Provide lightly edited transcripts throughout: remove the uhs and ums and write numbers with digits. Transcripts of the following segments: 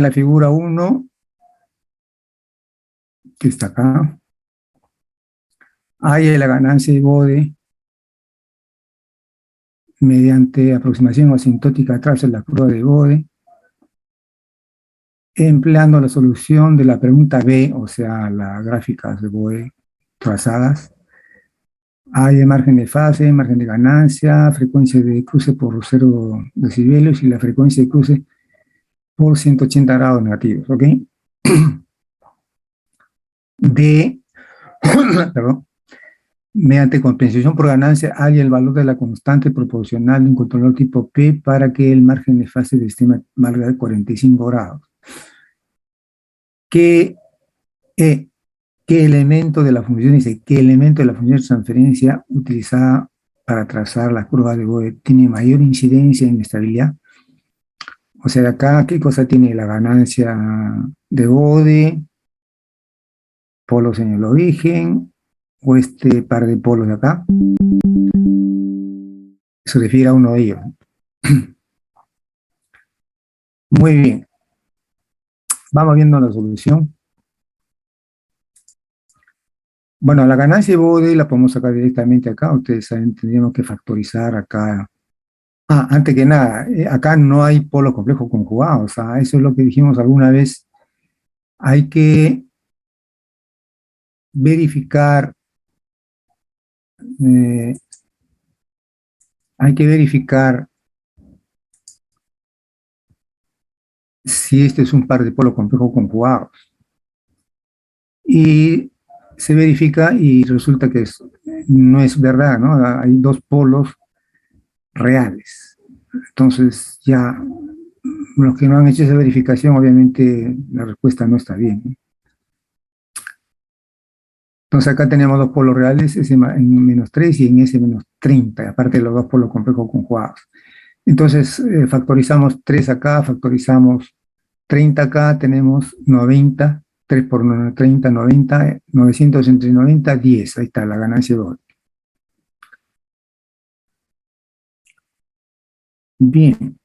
la figura 1, que está acá, haya la ganancia de Bode mediante aproximación asintótica tras la curva de Bode, empleando la solución de la pregunta B, o sea, las gráficas de Bode trazadas. Hay de margen de fase, margen de ganancia, frecuencia de cruce por 0 decibelios y la frecuencia de cruce por 180 grados negativos, ¿ok? D, perdón, mediante compensación por ganancia, hay el valor de la constante proporcional de un controlador tipo P para que el margen de fase del sistema valga de 45 grados. ¿Qué, ¿Qué elemento de la función, dice, qué elemento de la función de transferencia utilizada para trazar la curva de Bode tiene mayor incidencia en estabilidad? O sea, de acá, ¿qué cosa tiene la ganancia de Bode? Polos en el origen, o este par de polos de acá. Se refiere a uno de ellos. Muy bien. Vamos viendo la solución. Bueno, la ganancia de Bode la podemos sacar directamente acá. Ustedes saben, tendríamos que factorizar acá. Antes que nada, acá no hay polos complejos conjugados. O sea, eso es lo que dijimos alguna vez. Hay que verificar, eh, hay que verificar si este es un par de polos complejos conjugados. Y se verifica y resulta que no es verdad, ¿no? Hay dos polos reales. Entonces, ya los que no han hecho esa verificación, obviamente la respuesta no está bien, ¿no? Entonces, acá tenemos dos polos reales, ese en menos 3 y en ese menos 30, aparte de los dos polos complejos conjugados. Entonces, factorizamos 3 acá, factorizamos 30 acá, tenemos 90, 3 por 30, 90, 900 entre 90, 10. Ahí está la ganancia de Bode. Bien.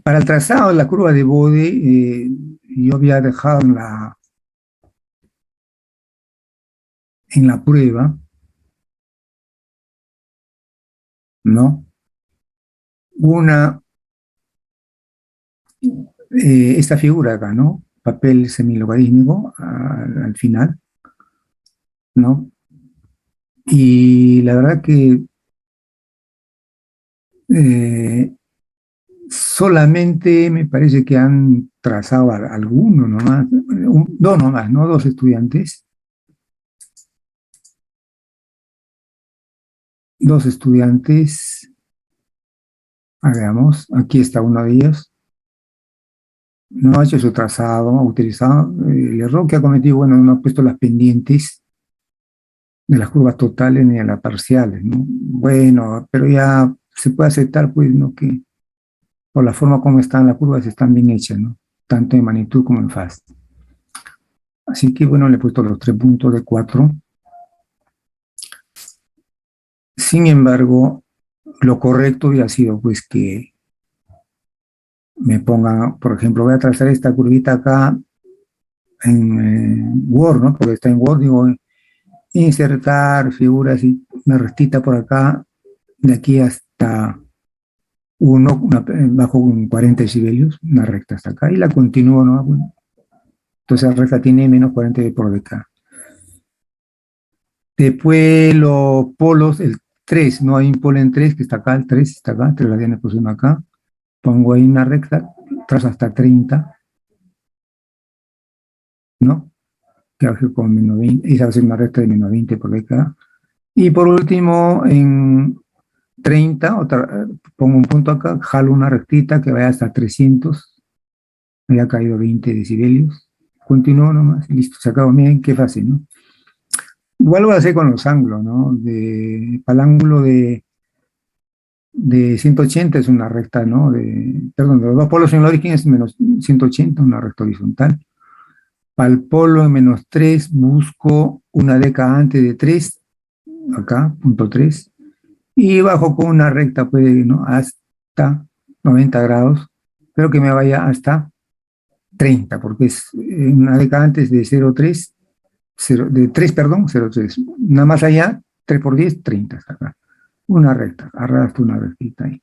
Para el trazado de la curva de Bode, yo había dejado en la prueba, ¿no? Esta figura acá, ¿no? Papel semilogarítmico al final, ¿no? Y la verdad que eh, solamente me parece que han trazado alguno nomás, dos nomás, ¿no? Dos estudiantes. Dos estudiantes, veamos, aquí está uno de ellos. No ha hecho su trazado, ha utilizado el error que ha cometido, bueno, no ha puesto las pendientes de las curvas totales ni de las parciales, ¿no? Bueno, pero ya se puede aceptar, pues, ¿no? Que por la forma como están las curvas están bien hechas, ¿no? Tanto en magnitud como en fase. Así que, bueno, le he puesto los 3 puntos de 4. Sin embargo, lo correcto hubiera sido, pues, que me pongan, por ejemplo, voy a trazar esta curvita acá en Word, ¿no? Porque está en Word, digo, insertar figuras y una restita por acá, de aquí hasta bajo un 40 decibelios, una recta hasta acá, y la continúo, ¿no? Bueno, entonces la recta tiene menos 40 por acá. Después los polos, el 3, no hay un polo en 3, que está acá, el 3 está acá, 3 la tiene posición acá, pongo ahí una recta, trazo hasta 30, ¿no? Que hace con menos 20, esa va a ser una recta de menos 20 por acá. Y por último, en 30, pongo un punto acá, jalo una rectita que vaya hasta 300, me ha caído 20 decibelios, continúo nomás, listo, se acabó, miren qué fácil, ¿no? Igual lo a hacer con los ángulos, ¿no? Para el ángulo de 180 es una recta, ¿no? Perdón, los dos polos en el origen es menos 180, una recta horizontal. Para el polo en menos 3 busco una década antes de 3, acá, punto 3, y bajo con una recta, pues, ¿no? Hasta 90 grados, pero que me vaya hasta 30, porque es una década antes de 0,3, de 3, perdón, 0,3. Nada más allá, 3 por 10, 30 hasta acá. Una recta, arrastro una rectita ahí.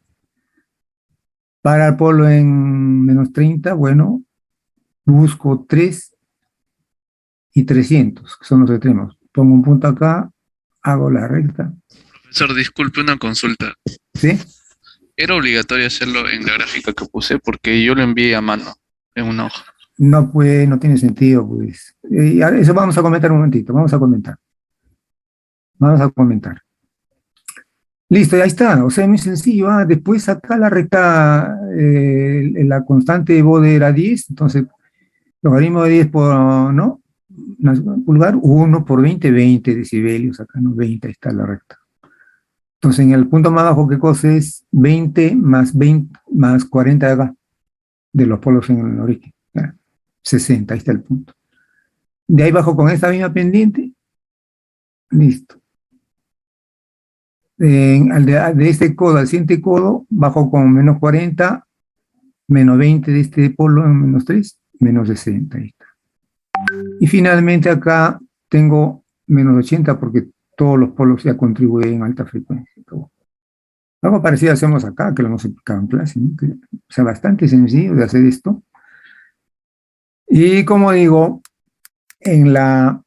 Para el polo en menos 30, bueno, busco 3 y 300, que son los extremos. Pongo un punto acá, hago la recta, Profesor, disculpe una consulta. ¿sí? ¿Era obligatorio hacerlo en la gráfica que puse? Porque yo lo envié a mano, en una hoja. No, pues, no tiene sentido, pues. Y ahora eso vamos a comentar un momentito, vamos a comentar. Vamos a comentar. Listo, ya está. O sea, muy sencillo. Después acá la recta, la constante de bode era 10, entonces logaritmo de 10 por, ¿no? Pulgar, 1 por 20, 20 decibelios, acá no 20, ahí está la recta. Entonces en el punto más bajo que cosa es 20 más 40 de acá, de los polos en el origen. 60, ahí está el punto. De ahí bajo con esta misma pendiente, listo. De este codo al siguiente codo, bajo con menos 40, menos 20 de este polo en menos 3, menos 60, ahí está. Y finalmente acá tengo menos 80 porque todos los polos ya contribuyen en alta frecuencia. Algo parecido hacemos acá, que lo hemos explicado en clase, ¿no? O sea, bastante sencillo de hacer esto. Y como digo, en la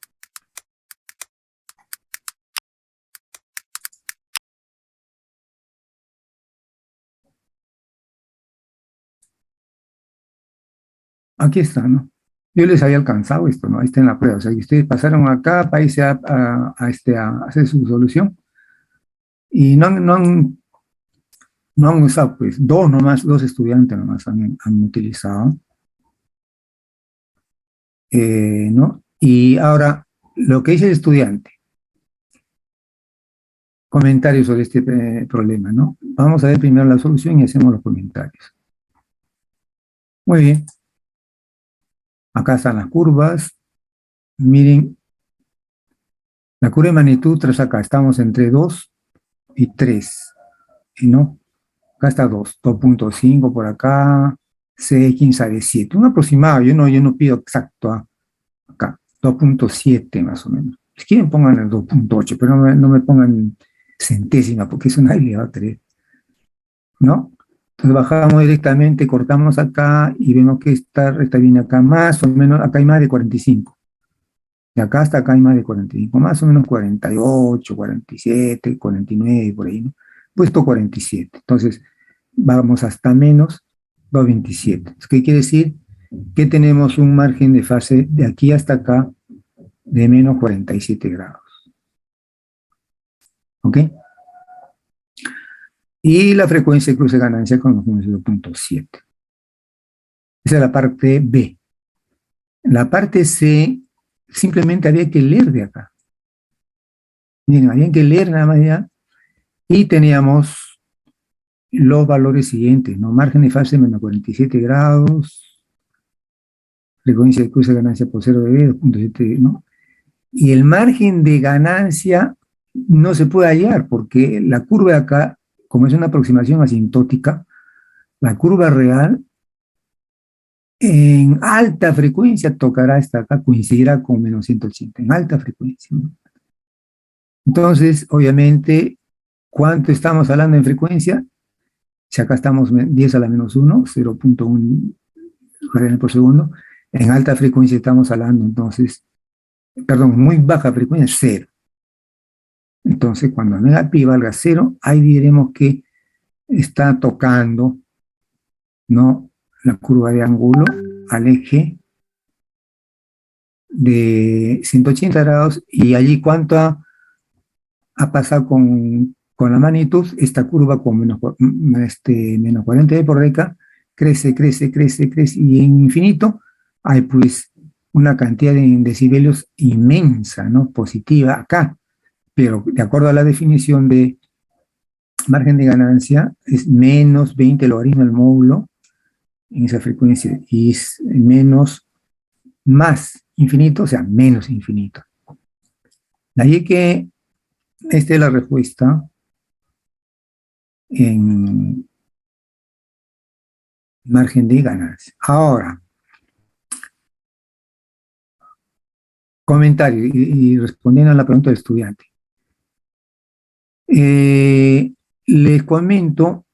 aquí está, ¿no? Yo les había alcanzado esto, ¿no? Ahí está en la prueba. O sea, que ustedes pasaron acá para irse a hacer su solución y no han usado, pues, dos estudiantes nomás han utilizado, ¿no? Y ahora, lo que dice el estudiante, comentarios sobre este problema, ¿no? Vamos a ver primero la solución y hacemos los comentarios. Muy bien. Acá están las curvas. Miren, la curva de magnitud tras acá, estamos entre 2 y 3, ¿y no? Acá está 2.5 por acá, 6, quién sabe, 7. Un aproximado, yo no pido exacto, acá, 2.7 más o menos. Si quieren pongan el 2.8, pero no me pongan centésima, porque es una elevado a 3, ¿no? Entonces bajamos directamente, cortamos acá y vemos que esta recta viene acá más o menos, acá hay más de 45. De acá hasta acá hay más de 45, más o menos 48, 47, 49, por ahí, ¿no? Puesto 47. Entonces, vamos hasta menos 2,27. ¿Qué quiere decir? Que tenemos un margen de fase de aquí hasta acá de menos 47 grados. ¿Ok? Y la frecuencia de cruce de ganancia con 0.7. Esa es la parte B. La parte C, simplemente había que leer de acá. Miren, había que leer nada más ya. Y teníamos los valores siguientes, ¿no? Margen de fase menos 47 grados, frecuencia de cruce de ganancia por 0 de B, 2.7, ¿no? Y el margen de ganancia no se puede hallar porque la curva de acá, como es una aproximación asintótica, la curva real en alta frecuencia tocará hasta acá, coincidirá con menos 180, en alta frecuencia, ¿no? Entonces, obviamente, ¿cuánto estamos hablando en frecuencia? Si acá estamos 10 a la menos 1, 0.1 radianes por segundo, en alta frecuencia estamos hablando, entonces, perdón, muy baja frecuencia, 0. Entonces, cuando omega pi valga 0, ahí diremos que está tocando, ¿no?, la curva de ángulo al eje de 180 grados, y allí cuánto ha pasado con la magnitud, esta curva con menos 40 por década, crece, crece, crece, crece, y en infinito hay pues una cantidad de decibelios inmensa, ¿no?, positiva acá, pero de acuerdo a la definición de margen de ganancia, es menos 20 logaritmo del módulo en esa frecuencia, y es menos más infinito, o sea, menos infinito. De ahí que esta es la respuesta en margen de ganancia. Ahora, comentario y respondiendo a la pregunta del estudiante. Les comento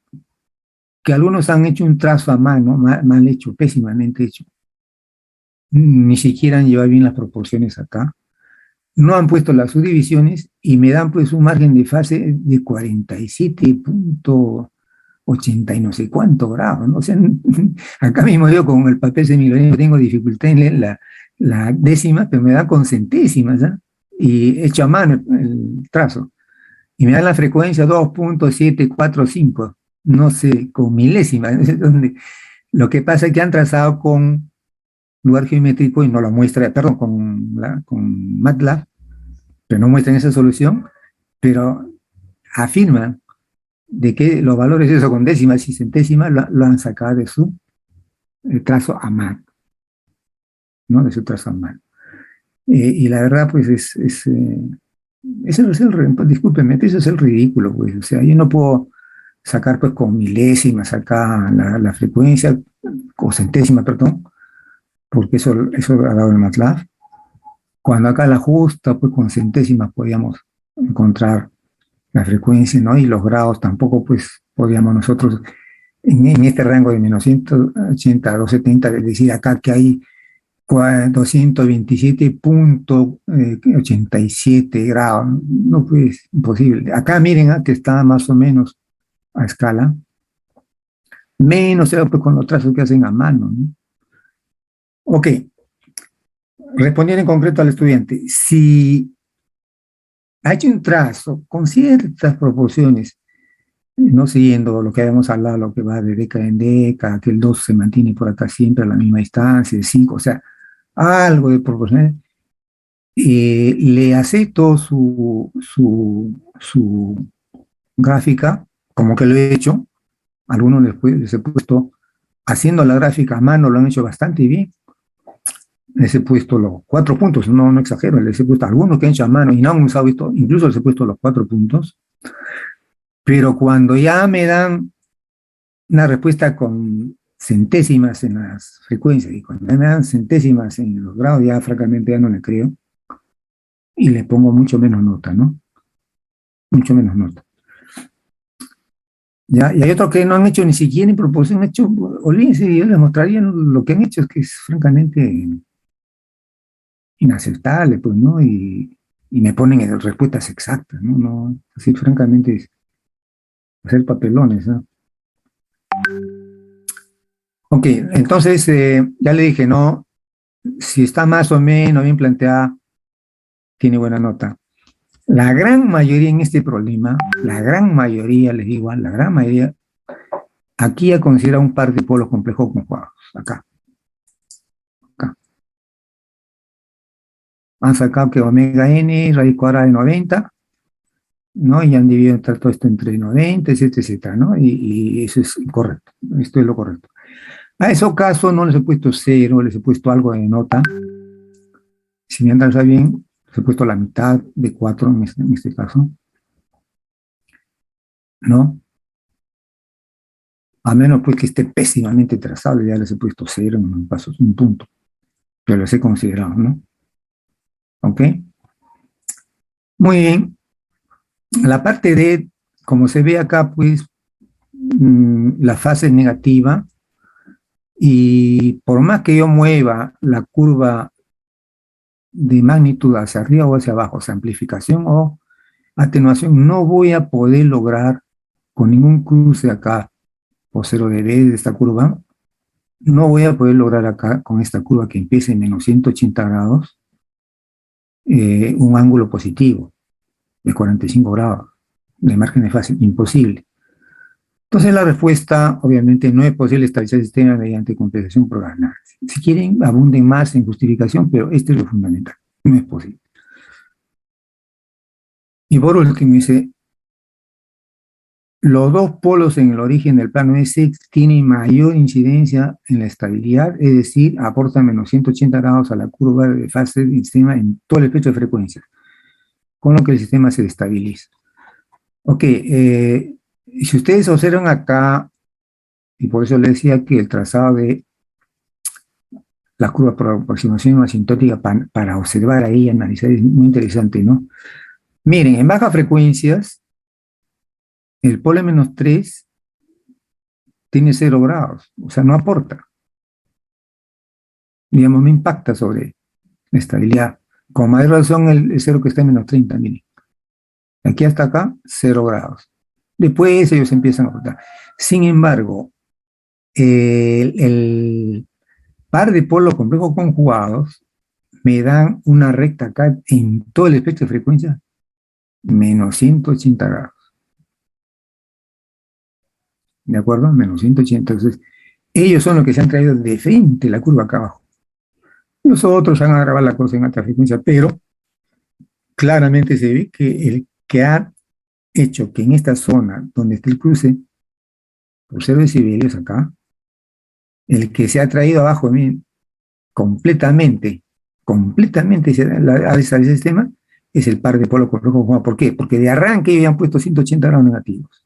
que algunos han hecho un trazo a mano, mal hecho, pésimamente hecho. Ni siquiera han llevado bien las proporciones acá. No han puesto las subdivisiones y me dan pues un margen de fase de 47.80 y no sé cuánto grados, ¿no? O sea, acá mismo yo con el papel semilónico tengo dificultad en leer la décima, pero me da con centésimas, ¿eh? Y hecho a mano el trazo. Y me dan la frecuencia 2.745, no sé, con milésimas. Donde, lo que pasa es que han trazado con lugar geométrico y no lo muestra, perdón, con MATLAB, pero no muestran esa solución, pero afirman de que los valores de eso con décimas y centésimas lo han sacado de su trazo a mano, ¿no? De su trazo a mano. Y la verdad, pues ese es discúlpenme, eso es el ridículo, pues. O sea, yo no puedo sacar pues con milésimas acá la frecuencia, o centésima, perdón, porque eso ha dado el MATLAB. Cuando acá la justa, pues con centésimas podíamos encontrar la frecuencia, ¿no? Y los grados tampoco, pues podíamos nosotros en este rango de menos 180 a 270, es decir, acá que hay 227.87 grados, no pues imposible. Acá miren que está más o menos a escala, menos pues con los trazos que hacen a mano, ¿no? Ok, respondiendo en concreto al estudiante, si ha hecho un trazo con ciertas proporciones, no siguiendo lo que habíamos hablado, lo que va de década en década, que el 2 se mantiene por acá siempre a la misma distancia, el 5, o sea, algo de proporciones, le acepto su gráfica, como que lo he hecho, algunos les he puesto, haciendo la gráfica a mano lo han hecho bastante bien, les he puesto los 4 puntos, no exagero, les he puesto algunos que han hecho a mano y no han usado esto, incluso les he puesto los 4 puntos, pero cuando ya me dan una respuesta con centésimas en las frecuencias y cuando me dan centésimas en los grados, ya francamente ya no le creo y le pongo mucho menos nota, ¿no? Mucho menos nota. ¿Ya? Y hay otros que no han hecho ni siquiera en proporción, han hecho, olvídense, yo les mostraría lo que han hecho, es que es francamente inaceptable, pues, ¿no? Y me ponen respuestas exactas, ¿no? No, así francamente es hacer papelones, ¿no? Ok, entonces ya le dije, ¿no? Si está más o menos bien planteada, tiene buena nota. La gran mayoría en este problema, la gran mayoría, les digo, la gran mayoría, aquí ya considera un par de polos complejos conjugados, acá. Han sacado que omega n, raíz cuadrada de 90, ¿no? Y han dividido todo esto entre 90, etcétera, etcétera, ¿no? Y eso es incorrecto, esto es lo correcto. A esos casos no les he puesto 0, les he puesto algo de nota. Si me andan bien, les he puesto la mitad de 4 en este caso, ¿no? A menos pues que esté pésimamente trazado, ya les he puesto 0 en un paso, un punto, pero los he considerado, ¿no? ¿Ok? Muy bien. La parte D, como se ve acá, pues, la fase es negativa, y por más que yo mueva la curva de magnitud hacia arriba o hacia abajo, o sea, amplificación o atenuación, no voy a poder lograr con ningún cruce acá, o 0 de B de esta curva, no voy a poder lograr acá con esta curva que empieza en menos 180 grados, un ángulo positivo de 45 grados de margen de fase, imposible. Entonces la respuesta, obviamente, no es posible estabilizar el sistema mediante compensación por ganar. Si quieren, abunden más en justificación, pero este es lo fundamental. No es posible. Y por último dice, los dos polos en el origen del plano S tienen mayor incidencia en la estabilidad, es decir, aportan menos 180 grados a la curva de fase del sistema en todo el espectro de frecuencias, con lo que el sistema se destabiliza. Ok, si ustedes observan acá, y por eso les decía que el trazado de las curvas por aproximación asintótica para observar ahí y analizar, es muy interesante, ¿no? Miren, en bajas frecuencias, el polo -3 tiene 0 grados, o sea, no aporta, digamos, no impacta sobre la estabilidad. Con mayor razón, el cero que está en -30, miren. Aquí hasta acá, 0 grados. Después ellos empiezan a aportar. Sin embargo, el par de polos complejos conjugados me dan una recta acá en todo el espectro de frecuencia, -180 grados. ¿De acuerdo? -180. Entonces, ellos son los que se han traído de frente la curva acá abajo. Los otros han agravado la cosa en alta frecuencia, pero claramente se ve que el que ha hecho que en esta zona donde está el cruce, por 0 decibelios acá, el que se ha traído abajo completamente a ese sistema es el par de polos complejos. ¿Por qué? Porque de arranque ellos han puesto 180 grados negativos.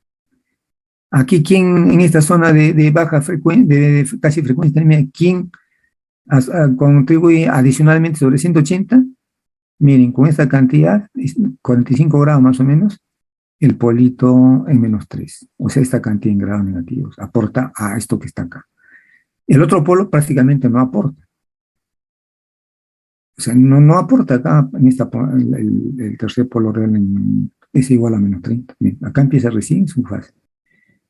Aquí, ¿quién en esta zona de baja frecuencia, de casi frecuencia, quién contribuye adicionalmente sobre 180? Miren, con esta cantidad, 45 grados más o menos, el polito en -3. O sea, esta cantidad en grados negativos aporta a esto que está acá. El otro polo prácticamente no aporta. O sea, no aporta acá, en esta, el tercer polo real es igual a -30. Miren, acá empieza recién su fase.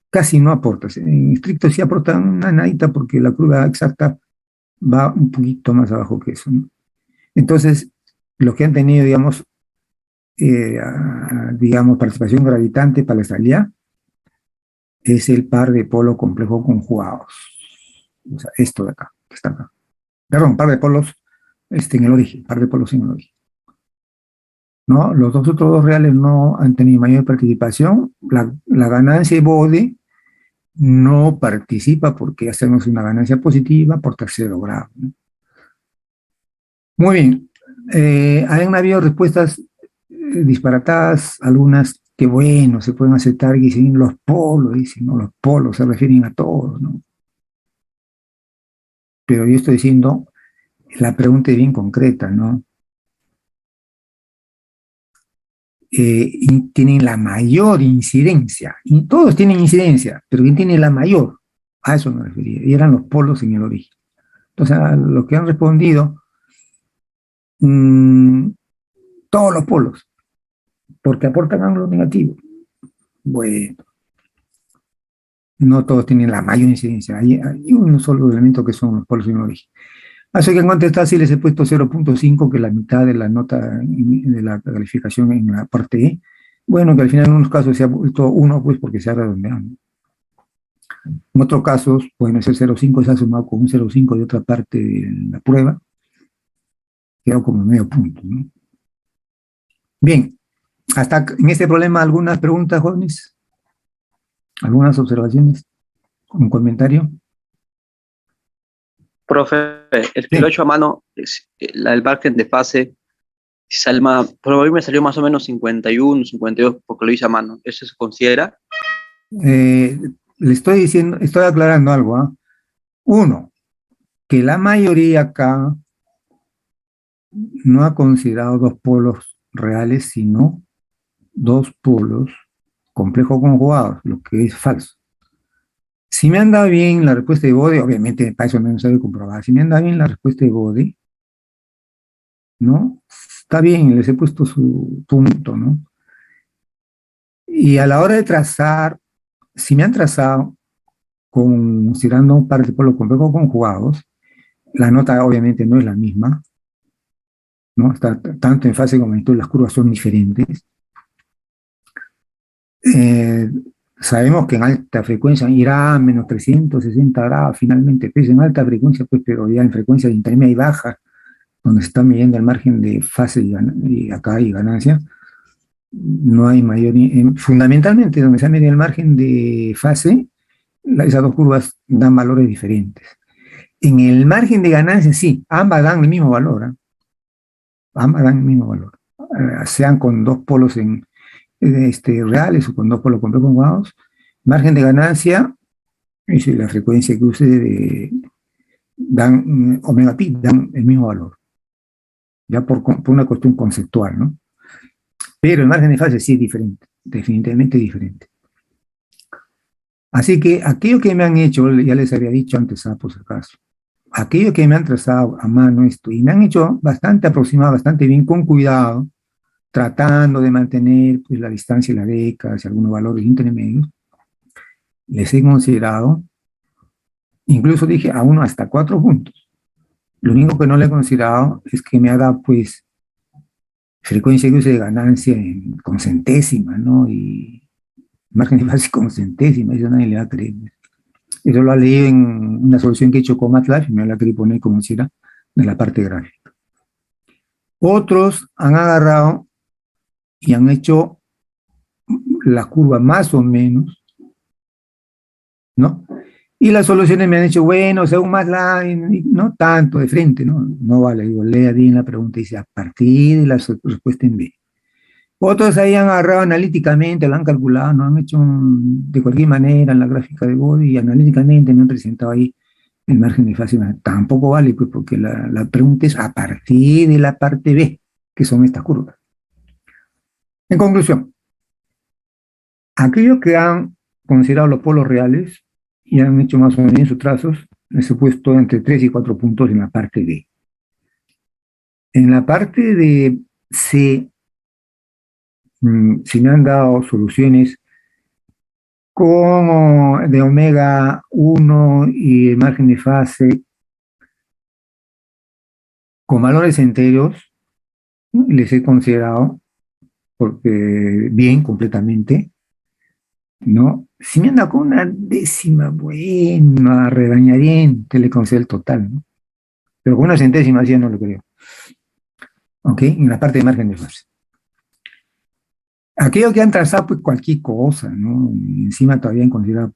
Casi no aporta. En estricto sí aporta una nadita porque la curva exacta va un poquito más abajo que eso, ¿no? Entonces, los que han tenido, digamos, participación gravitante para la estabilidad es el par de polos complejos conjugados. O sea, esto de acá, que está acá. Perdón, par de polos en el origen, par de polos en el origen. ¿No? Los otros dos reales no han tenido mayor participación. La ganancia de Bode no participa porque hacemos una ganancia positiva por 0 grado, ¿no? Muy bien. Han habido respuestas disparatadas, algunas que bueno, se pueden aceptar, que dicen los polos, dicen, ¿no? Los polos se refieren a todos, ¿no? Pero yo estoy diciendo, la pregunta es bien concreta, ¿no? Tienen la mayor incidencia, y todos tienen incidencia, pero ¿quién tiene la mayor? A eso me refería, y eran los polos en el origen. Entonces, a los que han respondido, todos los polos, porque aportan ángulo negativo. Bueno, no todos tienen la mayor incidencia, hay un solo elemento que son los polos en el origen. Así que en contestar sí les he puesto 0.5, que es la mitad de la nota de la calificación en la parte E. Bueno, que al final en unos casos se ha puesto 1, pues porque se ha redondeado. En otros casos, pueden ser 0.5, se ha sumado con un 0.5 de otra parte de la prueba, quedó como medio punto, ¿no? Bien, hasta en este problema, ¿algunas preguntas, jóvenes? ¿Algunas observaciones? ¿Un comentario? Profe, el que Sí. lo he hecho a mano, la del margen de fase, por mí me salió más o menos 51, 52, porque lo hice a mano. ¿Eso se considera? Le estoy diciendo, estoy aclarando algo, ¿ah? Uno, que la mayoría acá no ha considerado dos polos reales, sino dos polos complejos conjugados, lo que es falso. Si me anda bien la respuesta de Bode, obviamente para eso no se debe comprobar, si me anda bien la respuesta de Bode, ¿no? Está bien, les he puesto su punto, ¿no? Y a la hora de trazar, si me han trazado considerando un par de polos complejos conjugados, la nota obviamente no es la misma, ¿no? Está tanto en fase como en magnitud, las curvas son diferentes. Sabemos que en alta frecuencia irá a -360 grados, finalmente, pues en alta frecuencia, pues, pero ya en frecuencia de intermedia y baja, donde se está midiendo el margen de fase y acá hay ganancia, no hay mayor, fundamentalmente donde se ha medido el margen de fase, esas dos curvas dan valores diferentes. En el margen de ganancia, sí, ambas dan el mismo valor, ¿eh? Ambas dan el mismo valor, sean con dos polos reales o con dos polos complejos conjugados. Margen de ganancia es la frecuencia que use omega pi dan el mismo valor, ya por una cuestión conceptual, ¿no? Pero el margen de fase sí es diferente, definitivamente diferente. Así que aquello que me han hecho, ya les había dicho antes, por si acaso, aquello que me han trazado a mano esto, y me han hecho bastante aproximado, bastante bien, con cuidado, tratando de mantener pues, la distancia y la décadas y algunos valores intermedios, les he considerado, incluso dije a 1 hasta 4 puntos. Lo único que no le he considerado es que me ha dado pues frecuencia de uso de ganancia con centésima, ¿no? Y margen de fase con centésima, eso nadie le va a creer. Eso lo ha leído en una solución que he hecho con MATLAB y me la quería poner como si era de la parte gráfica. Otros han agarrado y han hecho la curva más o menos, ¿no? Y las soluciones me han dicho, bueno, según MATLAB, no tanto de frente, ¿no? No vale, digo, lea bien la pregunta y dice, a partir de la respuesta en B. Otros ahí han agarrado analíticamente, lo han calculado, no han hecho de cualquier manera en la gráfica de Bode y analíticamente me han presentado ahí el margen de fase. Tampoco vale, pues, porque la pregunta es a partir de la parte B, que son estas curvas. En conclusión, aquellos que han considerado los polos reales y han hecho más o menos sus trazos, les he puesto entre 3 y 4 puntos en la parte B. En la parte de C, se me han dado soluciones como de omega 1 y el margen de fase con valores enteros, les he considerado porque bien, completamente, ¿no? Si me anda con una décima, bueno, a regañadiente le concedo el total, ¿no? Pero con una centésima ya no lo creo. ¿Ok? En la parte de margen de fase. Aquellos que han trazado, pues cualquier cosa, ¿no? Y encima todavía han considerado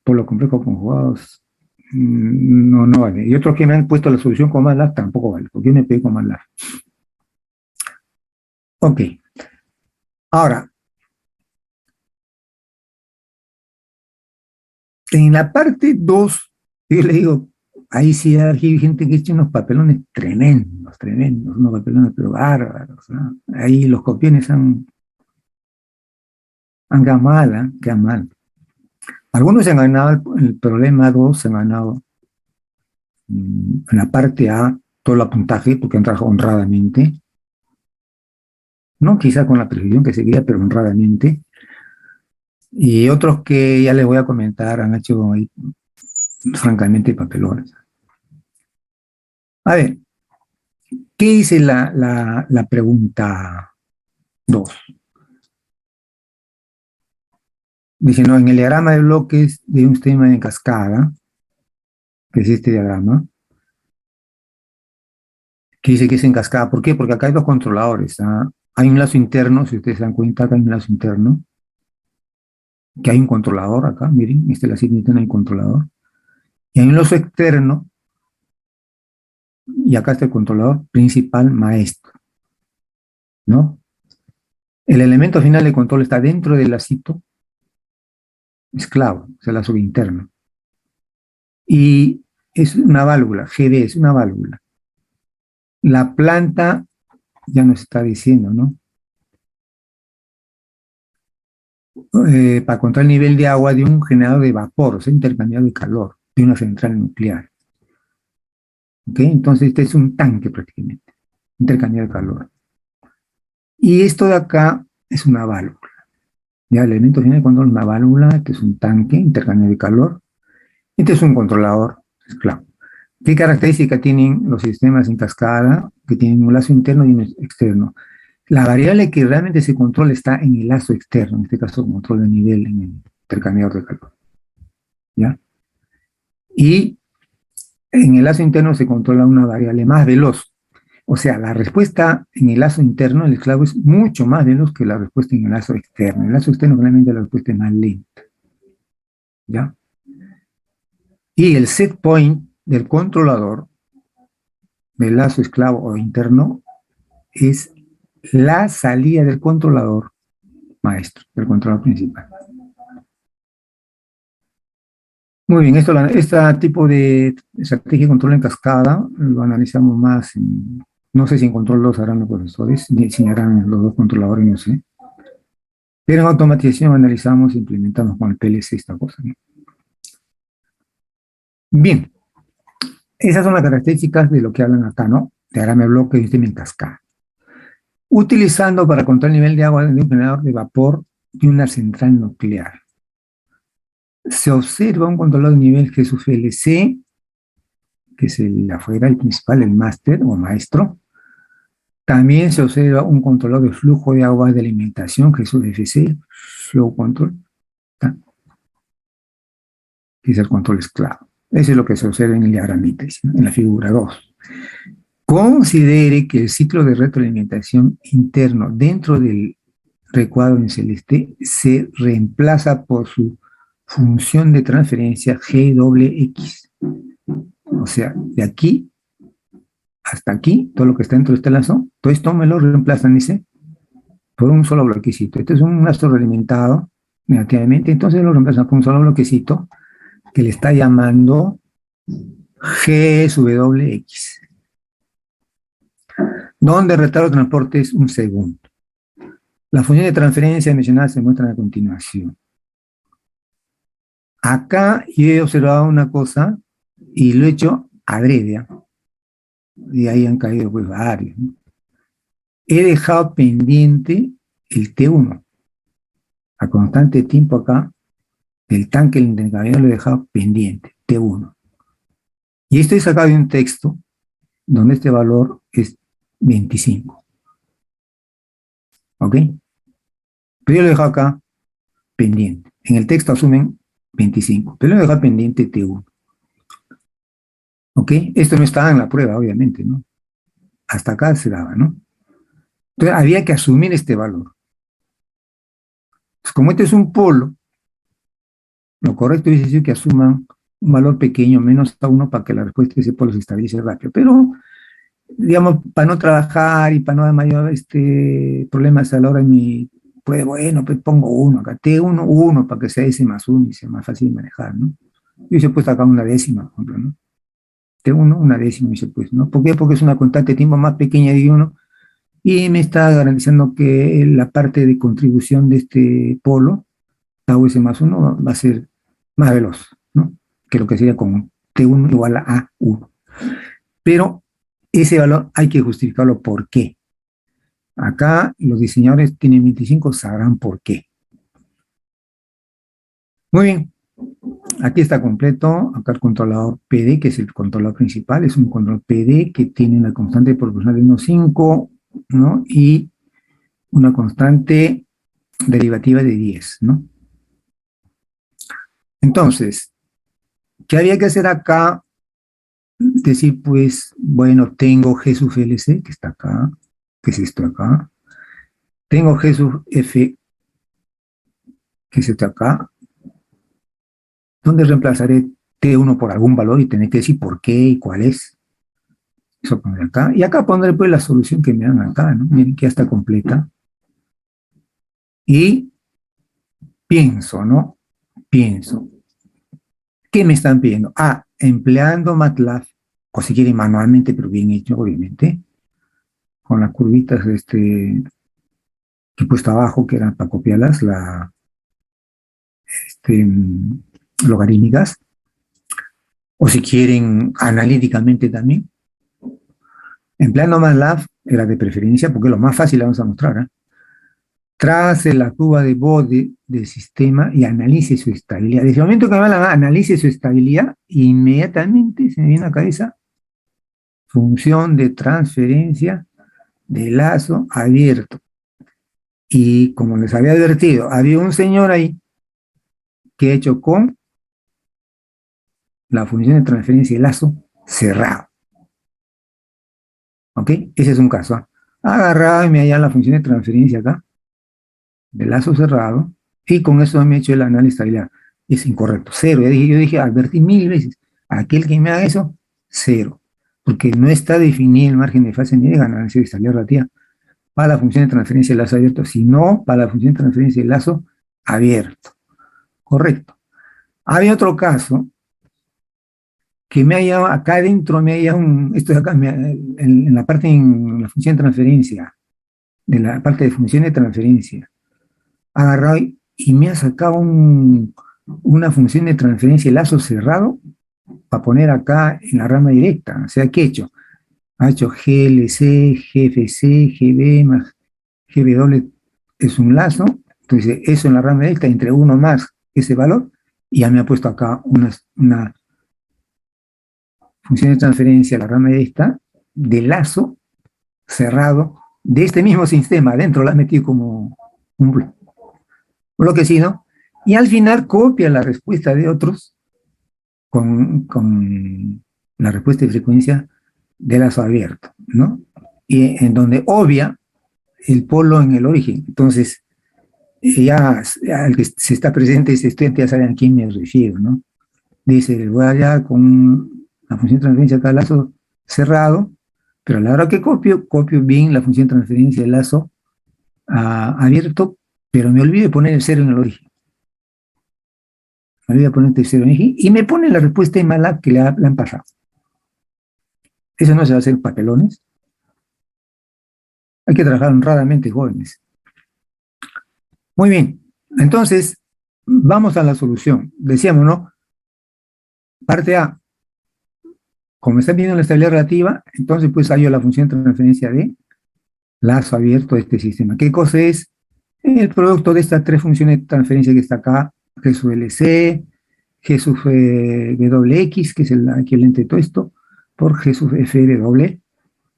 polo complejo conjugados, no vale. Y otros que me han puesto la solución con MATLAB tampoco vale, porque yo me pegué con MATLAB. Ok. Ahora, en la parte 2, yo le digo, ahí sí hay gente que echa unos papelones tremendos, unos papelones pero bárbaros, ¿no? Ahí los copiones han quedado mal, ¿eh? Quedan mal. Algunos se han ganado el problema 2, se han ganado en la parte A todo el puntaje porque han trabajado honradamente, no quizá con la precisión que se quería, pero honradamente. Y otros que ya les voy a comentar han hecho ahí, francamente, papelones. A ver, ¿qué dice la pregunta 2? Dice, no, en el diagrama de bloques de un sistema en cascada, que es este diagrama, que dice que es en cascada. ¿Por qué? Porque acá hay dos controladores. ¿Ah? Hay un lazo interno, si ustedes se dan cuenta, acá hay un lazo interno, que hay un controlador acá, miren, este lazo interno hay un controlador. Y hay un lazo externo, y acá está el controlador principal maestro, ¿no? El elemento final de control está dentro del lacito esclavo, es el lazo interno. Y es una válvula, GD es una válvula. La planta ya nos está diciendo, ¿no? Para controlar el nivel de agua de un generador de vapor, o sea, intercambiador de calor, de una central nuclear. ¿Ok? Entonces este es un tanque prácticamente, intercambiador de calor. Y esto de acá es una válvula. Ya el elemento final de control es una válvula, que es un tanque, intercambiador de calor. Este es un controlador esclavo. ¿Qué características tienen los sistemas en cascada? Que tienen un lazo interno y un externo. La variable que realmente se controla está en el lazo externo, en este caso control de nivel en el intercambiador de calor. ¿Ya? Y en el lazo interno se controla una variable más veloz. O sea, la respuesta en el lazo interno, el esclavo, es mucho más veloz que la respuesta en el lazo externo. En el lazo externo, realmente, la respuesta es más lenta. ¿Ya? Y el set point del controlador, del lazo esclavo o interno, es la salida del controlador maestro, del controlador principal. Muy bien, este tipo de estrategia de control en cascada lo analizamos más, no sé si en control 2 harán los profesores, ni si harán los dos controladores, no sé. Pero en automatización analizamos e implementamos con el PLC esta cosa, ¿no? Bien, esas son las características de lo que hablan acá, ¿no? De arame bloque y sistema en cascada. Utilizando para controlar el nivel de agua de un generador de vapor de una central nuclear. Se observa un controlador de nivel GSUFLC, que es el afuera, el principal, el máster o maestro. También se observa un controlador de flujo de agua de alimentación, GSUFC, Flow Control, que es el control esclavo. Eso es lo que se observa en el diagramita, en la figura 2. Considere que el ciclo de retroalimentación interno dentro del recuadro en celeste se reemplaza por su función de transferencia GX. O sea, de aquí hasta aquí, todo lo que está dentro de este lazo, todo esto me lo reemplazan, dice, por un solo bloquecito. Este es un lazo realimentado negativamente, entonces lo reemplazan por un solo bloquecito que le está llamando GWX, donde el retardo de transporte es un segundo. La función de transferencia mencionada se muestra a continuación. Acá yo he observado una cosa y lo he hecho adrede, y ahí han caído pues varios, ¿no? He dejado pendiente el T1 a constante tiempo acá, el tanque del intercambiador lo he dejado pendiente, T1. Y esto he sacado de un texto donde este valor es 25. ¿Ok? Pero yo lo he dejado acá pendiente. En el texto asumen 25, pero lo he dejado pendiente T1. ¿Ok? Esto no estaba en la prueba, obviamente, ¿no? Hasta acá se daba, ¿no? Entonces había que asumir este valor. Pues como este es un polo, lo correcto es decir que asuman un valor pequeño, menos a 1, para que la respuesta de ese polo se estabilice rápido. Pero, digamos, para no trabajar y para no dar mayor problemas a la hora de mi prueba, bueno, pues pongo 1 acá, T1, 1, para que sea ese más 1 y sea más fácil de manejar, ¿no? Yo he puesto acá una décima, por ejemplo, ¿no? T1, una décima, dice pues, ¿no? ¿Por qué? Porque es una constante de tiempo más pequeña de 1 y me está garantizando que la parte de contribución de este polo, tau S más 1, va a ser más veloz, ¿no? Que lo que sería con T1 igual a A1. Pero ese valor hay que justificarlo. ¿Por qué? Acá los diseñadores tienen 25, sabrán por qué. Muy bien. Aquí está completo. Acá el controlador PD, que es el controlador principal, es un control PD que tiene una constante proporcional de 1,5, ¿no? Y una constante derivativa de 10, ¿no? Entonces, ¿qué había que hacer acá? Decir, pues, bueno, tengo G sub LC, que está acá, que es esto acá. Tengo G sub F, que es esto acá. ¿Dónde reemplazaré T1 por algún valor y tener que decir por qué y cuál es? Eso pondré acá. Y acá pondré pues la solución que me dan acá, ¿no? Miren que ya está completa. Y pienso, ¿no? Pienso. ¿Qué me están pidiendo? Ah, empleando MATLAB, o si quieren manualmente, pero bien hecho, obviamente, con las curvitas que he puesto abajo, que eran para copiarlas, logarítmicas, o si quieren analíticamente también. Empleando MATLAB era de preferencia, porque es lo más fácil, la vamos a mostrar, ¿eh? Trace la curva de Bode del sistema y analice su estabilidad. Desde el momento que me hablan, analice su estabilidad, inmediatamente se me viene a la cabeza función de transferencia de lazo abierto. Y como les había advertido, había un señor ahí que ha hecho con la función de transferencia de lazo cerrado. ¿Ok? Ese es un caso. Ha agarrado y me hallan la función de transferencia acá, de lazo cerrado, y con eso me he hecho el análisis de estabilidad. Es incorrecto, cero. Yo dije, advertí 1000 veces, aquel que me haga eso, cero. Porque no está definido el margen de fase ni de ganancia de estabilidad relativa para la función de transferencia de lazo abierto, sino para la función de transferencia de lazo abierto. Correcto. Había otro caso que me haya, acá adentro me haya esto de acá, en la parte, en la función de transferencia, de la parte de función de transferencia, agarrado y me ha sacado una función de transferencia, lazo cerrado, para poner acá en la rama directa. O sea, ¿qué he hecho? Ha hecho GLC, GFC, GB más GW es un lazo, entonces eso en la rama directa, entre uno más ese valor, y ya me ha puesto acá una función de transferencia a la rama directa de lazo cerrado de este mismo sistema, adentro la ha metido como un bloquecito, y al final copia la respuesta de otros con la respuesta de frecuencia de lazo abierto, ¿no? Y en donde obvia el polo en el origen. Entonces, ya al que se está presente ese estudiante ya saben a quién me refiero, ¿no? Dice, voy allá con la función de transferencia acá lazo cerrado, pero a la hora que copio bien la función de transferencia de lazo abierto, pero me olvido de poner el cero en el origen. Me olvido de poner el cero en el origen y me pone la respuesta en MATLAB que le han pasado. Eso no se va a hacer papelones. Hay que trabajar honradamente, jóvenes. Muy bien. Entonces, vamos a la solución. Decíamos, ¿no? Parte A. Como están viendo la estabilidad relativa, entonces pues hallo la función de transferencia de lazo abierto de este sistema. ¿Qué cosa es? El producto de estas tres funciones de transferencia que está acá, G sub LC, G sub WX, que es el equivalente de todo esto, por G sub FW,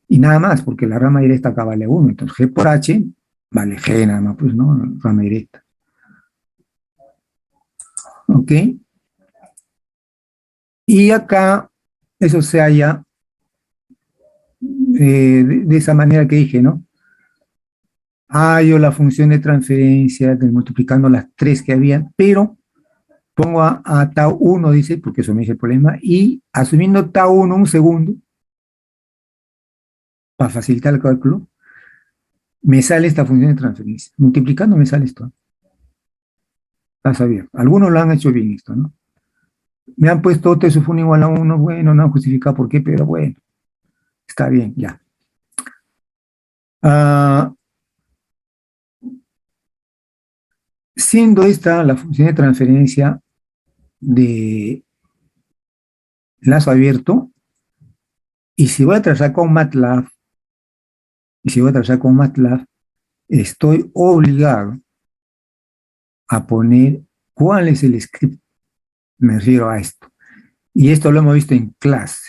y nada más, porque la rama directa acá vale 1, entonces G por H vale G nada más, pues, ¿no? Rama directa. ¿Ok? Y acá eso se halla de esa manera que dije, ¿no? Hallo la función de transferencia multiplicando las tres que había, pero pongo a tau 1, dice, porque eso me dice el problema, y asumiendo tau 1 un segundo, para facilitar el cálculo, me sale esta función de transferencia. Multiplicando me sale esto. Está sabido. Algunos lo han hecho bien esto, ¿no? Me han puesto T sub 1 igual a 1, bueno, no han justificado por qué, pero bueno, está bien, ya. Siendo esta la función de transferencia de lazo abierto, y si voy a trazar con MATLAB, estoy obligado a poner cuál es el script, me refiero a esto. Y esto lo hemos visto en clase,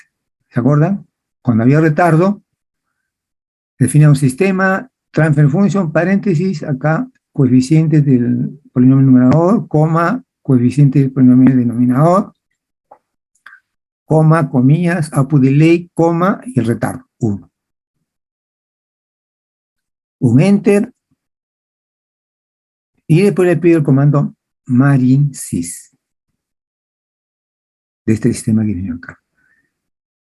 ¿se acuerdan? Cuando había retardo, definía un sistema, transfer function, paréntesis, acá, coeficientes del polinomio numerador, coma, coeficiente del polinomio denominador, coma, comillas, output delay, coma, y el retardo, 1. Un enter, y después le pido el comando margin sys de este sistema que viene acá.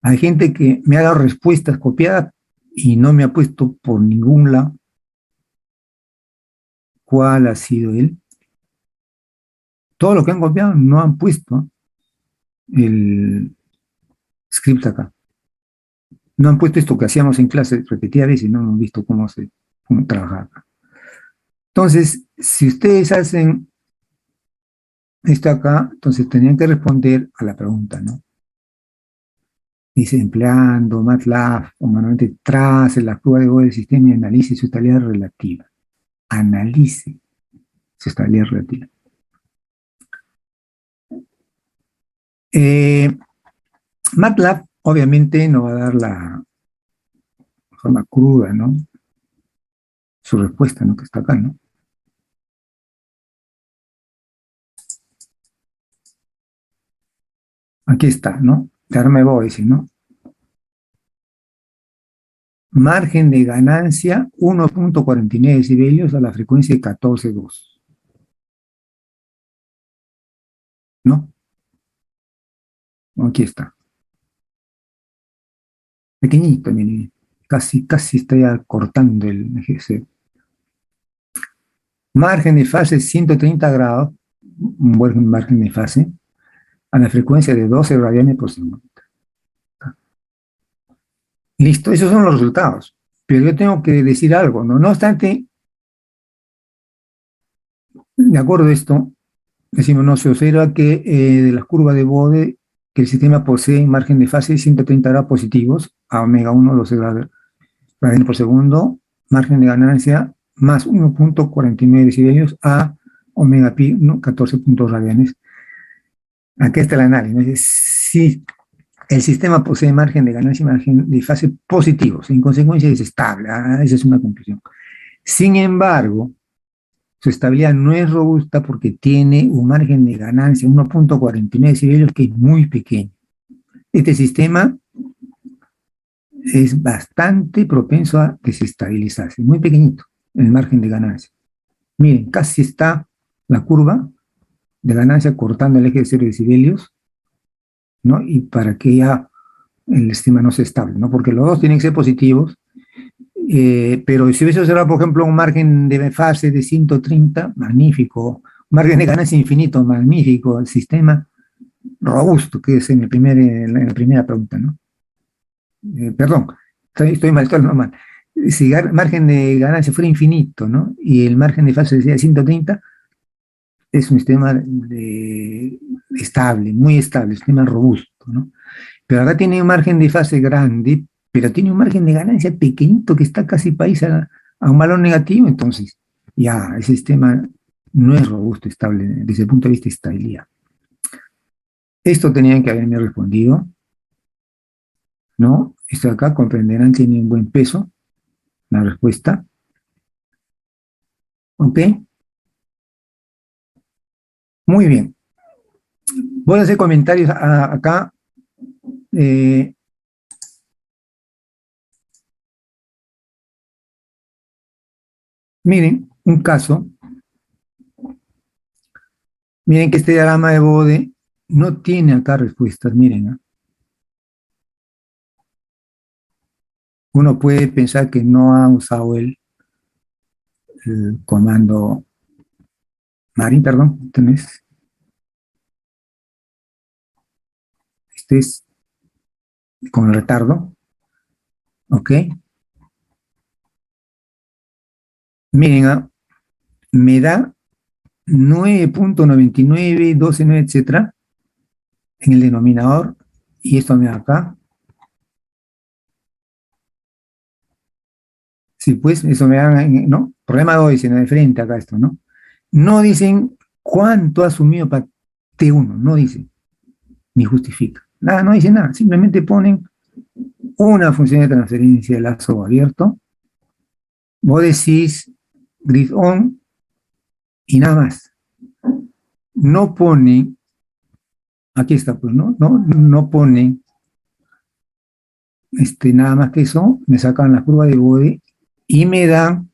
Hay gente que me ha dado respuestas copiadas y no me ha puesto por ningún lado cuál ha sido él. Todo lo que han copiado no han puesto el script acá. No han puesto esto que hacíamos en clase repetidas veces y no hemos visto cómo trabajar acá. Entonces, si ustedes hacen esto acá, entonces tenían que responder a la pregunta, ¿no? Dice, empleando MATLAB o manualmente trace la curva de Gauss del sistema y analice su estabilidad relativa. Analice su estabilidad relativa. MATLAB obviamente no va a dar la forma cruda, ¿no? Su respuesta, ¿no? Que está acá, ¿no? Aquí está, ¿no? Darme voice, ¿no? Margen de ganancia 1.49 decibelios a la frecuencia de 14.2. ¿No? Aquí está. Pequeñito, miren. Casi está ya cortando el GC. Margen de fase 130 grados. Un buen margen de fase. A la frecuencia de 12 radianes por segundo. Listo, esos son los resultados. Pero yo tengo que decir algo, ¿no? No obstante, de acuerdo a esto, decimos, no se observa que de las curvas de Bode, que el sistema posee margen de fase 130 grados positivos a omega 1, 12 radianes por segundo, margen de ganancia más 1.49 decibelios a omega pi, ¿no? 14 puntos radianes. Aquí está el análisis, ¿no? Si el sistema posee margen de ganancia y margen de fase positivos, en consecuencia es estable. Esa es una conclusión. Sin embargo, su estabilidad no es robusta porque tiene un margen de ganancia 1.49 decibelios que es muy pequeño. Este sistema es bastante propenso a desestabilizarse, muy pequeñito el margen de ganancia. Miren, casi está la curva de ganancia cortando el eje de 0 decibelios, ¿no? Y para que ya el sistema no sea estable, ¿no? Porque los dos tienen que ser positivos, pero si hubiese observado, por ejemplo, un margen de fase de 130, magnífico, un margen de ganancia infinito, magnífico, el sistema robusto, que es en la primera pregunta, ¿no? Perdón, estoy mal, estoy mal. Si margen de ganancia fuera infinito, ¿no? Y el margen de fase decía 130, es un sistema estable, muy estable, un sistema robusto, ¿no? Pero acá tiene un margen de fase grande, pero tiene un margen de ganancia pequeñito que está casi país a un valor negativo, entonces ya ese sistema no es robusto, estable, desde el punto de vista de estabilidad. Esto tenían que haberme respondido, ¿no? Esto de acá comprenderán que tiene un buen peso, la respuesta. ¿Ok? Muy bien. Voy a hacer comentarios acá. Miren, un caso. Miren que este diagrama de Bode no tiene acá respuestas, miren. ¿Eh? Uno puede pensar que no ha usado el comando Marín, perdón, este es con el retardo, ¿ok? Miren, me da 9.99, 12.9, etcétera, en el denominador, y esto me da acá. Sí, pues, eso me da, ¿no? Problema 2, dicen de frente acá esto, ¿no? No dicen cuánto ha asumido para T1, no dicen, ni justifica. Nada, no dicen nada, simplemente ponen una función de transferencia de lazo abierto, vos decís grid on y nada más. No ponen, aquí está, pues, no ponen nada más que eso, me sacan la curva de Bode y me dan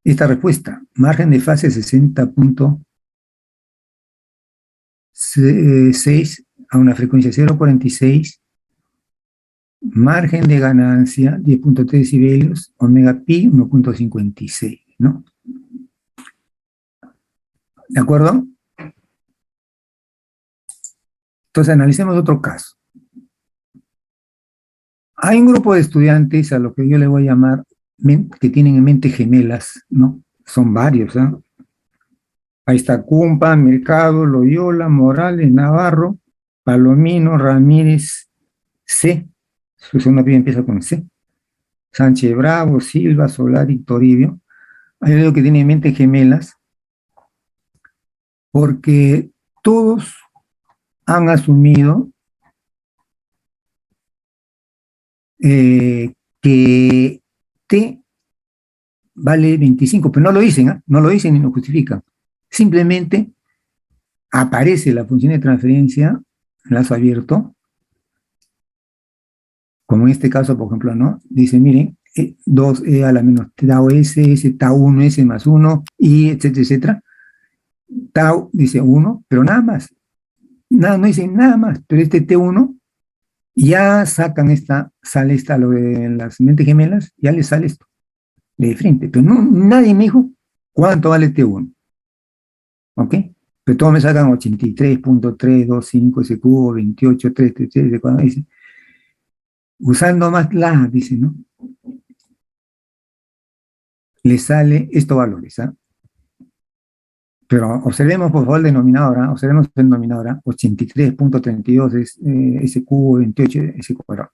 esta respuesta, margen de fase 60.6 a una frecuencia 0.46, margen de ganancia 10.3 decibelios, omega pi 1.56, ¿no? ¿De acuerdo? Entonces analicemos otro caso. Hay un grupo de estudiantes a lo que yo le voy a llamar que tienen en mente gemelas, ¿no? Son varios, ¿eh? Ahí está Cumpa, Mercado, Loyola, Morales, Navarro, Palomino, Ramírez, C. Su segunda pieza empieza con C. Sánchez Bravo, Silva, Solari, Toribio. Hay algo que tiene en mente gemelas, porque todos han asumido que T vale 25, pero no lo dicen, ¿eh? No lo dicen ni lo justifican. Simplemente aparece la función de transferencia, lazo abierto, como en este caso, por ejemplo, ¿no? Dice, miren, 2e a la menos tau s tau 1, s más 1, y etcétera, etcétera. Tau dice 1, pero nada más. Nada, no dice nada más, pero este T1 ya sacan sale lo de las mentes gemelas, ya le sale esto de frente, pero no, nadie me dijo cuánto vale T1, ¿ok? Pero todos me sacan 83.325 ese cubo, 28, 3, 3, 3, 4, dice. Usando MATLAB, dice, ¿no? Le sale estos valores, ¿ah? Pero observemos por favor el denominador, ¿ah? Observemos el denominador, ¿ah? 83.32 es S cubo, 28 S cuadrado.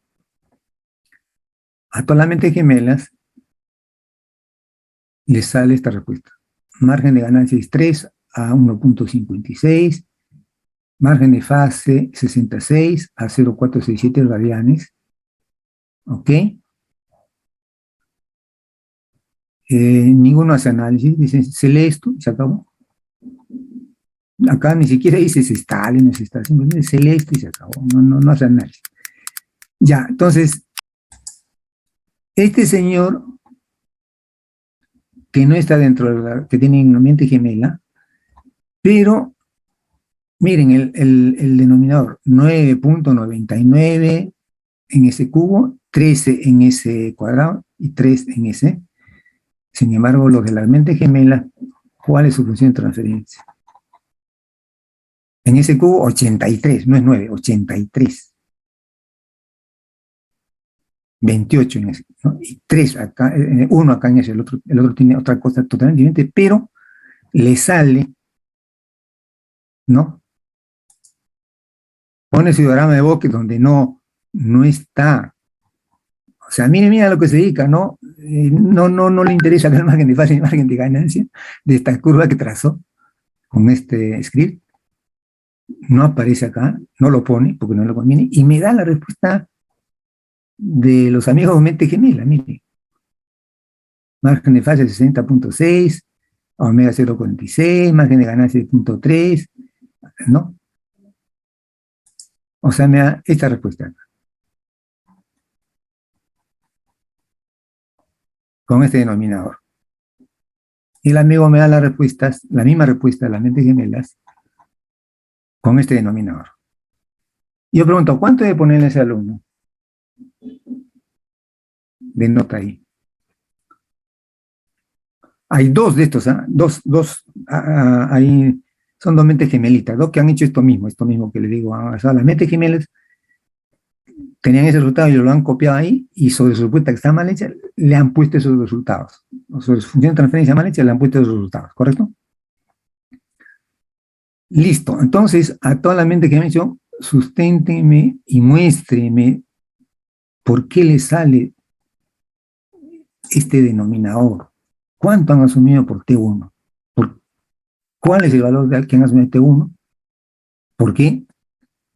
A todas las mentes gemelas le sale esta respuesta. Margen de ganancia es 3 a 1.56, margen de fase 66 a 0.467 radianes, ¿ok? Ninguno hace análisis, dice, se lee esto y se acabó. Acá ni siquiera dice se está, no se está, simplemente se lee esto y se acabó, no hace análisis. Ya, entonces, este señor que no está dentro de la, que tiene una mente gemela, pero miren el denominador, 9.99 en ese cubo, 13 en ese cuadrado y 3 en ese. Sin embargo, los de la mente gemela, ¿cuál es su función de transferencia? En ese cubo, 83, no es 9, 83. 28 en ese, ¿no? Y 3 acá, 1 acá en ese, el otro tiene otra cosa totalmente diferente, pero le sale, ¿no? Pone su diagrama de Bokeh donde no está. O sea, mira lo que se dedica, ¿no? No le interesa el margen de fase ni margen de ganancia de esta curva que trazó con este script. No aparece acá, no lo pone porque no lo conviene, y me da la respuesta de los amigos de mente gemela, mire. Margen de fase 60.6, omega 0.46, margen de ganancia de 0.3, ¿no? O sea, me da esta respuesta acá. Con este denominador. Y el amigo me da las respuestas, la misma respuesta de las mentes gemelas, con este denominador. Yo pregunto, ¿cuánto debe ponerle ese alumno de nota ahí? Hay dos de estos, ¿eh? Ahí son dos mentes gemelitas, dos que han hecho esto mismo que le digo. O sea, las mentes gemelas tenían ese resultado y lo han copiado ahí, y sobre su respuesta que está mal hecha, le han puesto esos resultados. O sobre su función de transferencia mal hecha, le han puesto esos resultados, ¿correcto? Listo. Entonces, a toda la mente que me ha dicho, susténteme y muéstreme por qué le sale este denominador. ¿Cuánto han asumido por T1? ¿Cuál es el valor de que han asumido T1? ¿Por qué?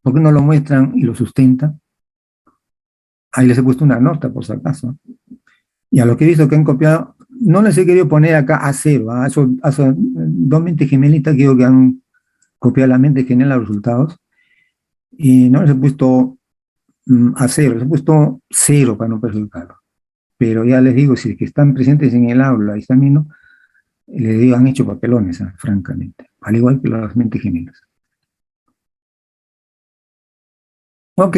¿Por qué no lo muestran y lo sustentan? Ahí les he puesto una nota, por si acaso. Y a lo que he visto que han copiado, no les he querido poner acá a cero, a esos dos mentes gemelitas que digo que han copiado la mente gemela los resultados, y no les he puesto a cero, les he puesto cero para no perjudicarlo. Pero ya les digo, si es que están presentes en el aula y están viendo, les digo, han hecho papelones, francamente, al igual que las mentes gemelas. Ok.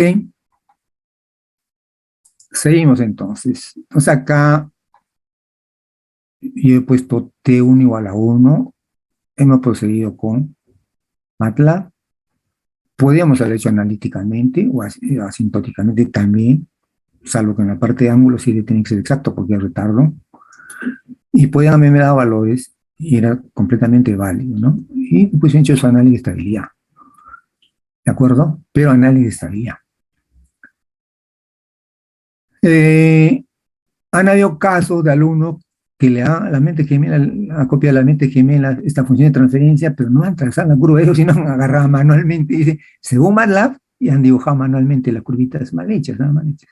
Seguimos entonces. Entonces acá yo he puesto T1 igual a 1. Hemos procedido con MATLAB. Podríamos haber hecho analíticamente o asintóticamente también, salvo que en la parte de ángulo sí tiene que ser exacto porque hay retardo. Y podían haberme dado valores y era completamente válido, ¿no? Y pues he hecho su análisis de estabilidad. ¿De acuerdo? Pero análisis de estabilidad. Han habido casos de alumnos que le da la mente gemela, ha copiado la mente gemela esta función de transferencia, pero no han trazado la curva de ellos, sino han agarrado manualmente, dice, según MATLAB, y han dibujado manualmente las curvitas mal hechas, nada mal hechas.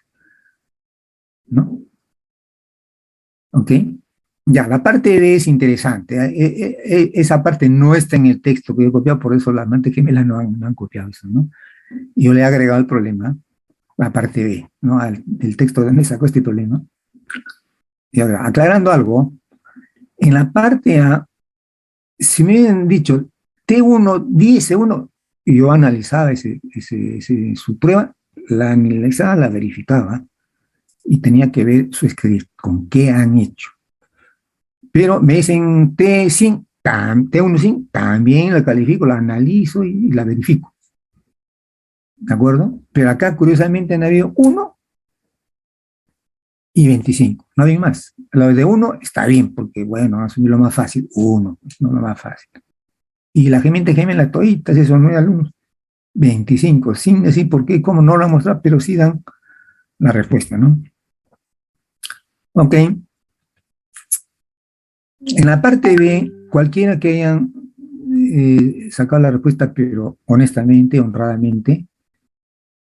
¿No? ¿Ok? Ya, la parte B es interesante. Esa parte no está en el texto que yo he copiado, por eso las mentes gemelas no han copiado eso, ¿no? Yo le he agregado el problema, la parte B, ¿no? Del texto de donde sacó este problema. Y ahora, aclarando algo, en la parte A, si me hubieran dicho T1, 10, y yo analizaba su prueba, la analizaba, la verificaba, y tenía que ver su script, con qué han hecho. Pero me dicen T100, T100, también la califico, la analizo y la verifico. ¿De acuerdo? Pero acá, curiosamente, han habido uno y 25. No hay más. Lo de 1 está bien, porque bueno, asumir lo más fácil. 1, no lo más fácil. Y la gemente gemela toditas, esos 9 alumnos, 25, sin decir por qué, cómo no lo han mostrado, pero sí dan la respuesta, ¿no? Ok. En la parte B, cualquiera que hayan sacado la respuesta, pero honestamente, honradamente,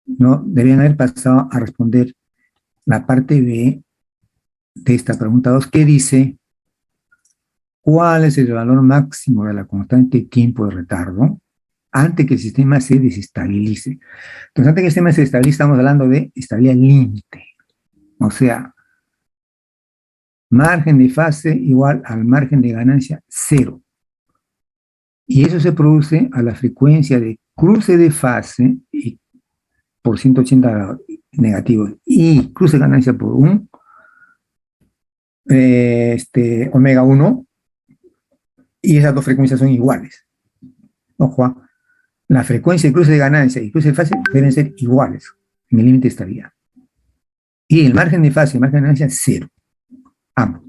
¿no? Deberían haber pasado a responder la parte B de esta pregunta 2, que dice, ¿cuál es el valor máximo de la constante tiempo de retardo antes que el sistema se desestabilice? Entonces, antes que el sistema se estabilice, estamos hablando de estabilidad límite. O sea, margen de fase igual al margen de ganancia 0. Y eso se produce a la frecuencia de cruce de fase y por 180 grados negativos y cruce de ganancia por un omega 1, y esas dos frecuencias son iguales. Ojo, la frecuencia de cruce de ganancia y cruce de fase deben ser iguales en el límite de estabilidad. Y el margen de fase y el margen de ganancia, 0. Ambos.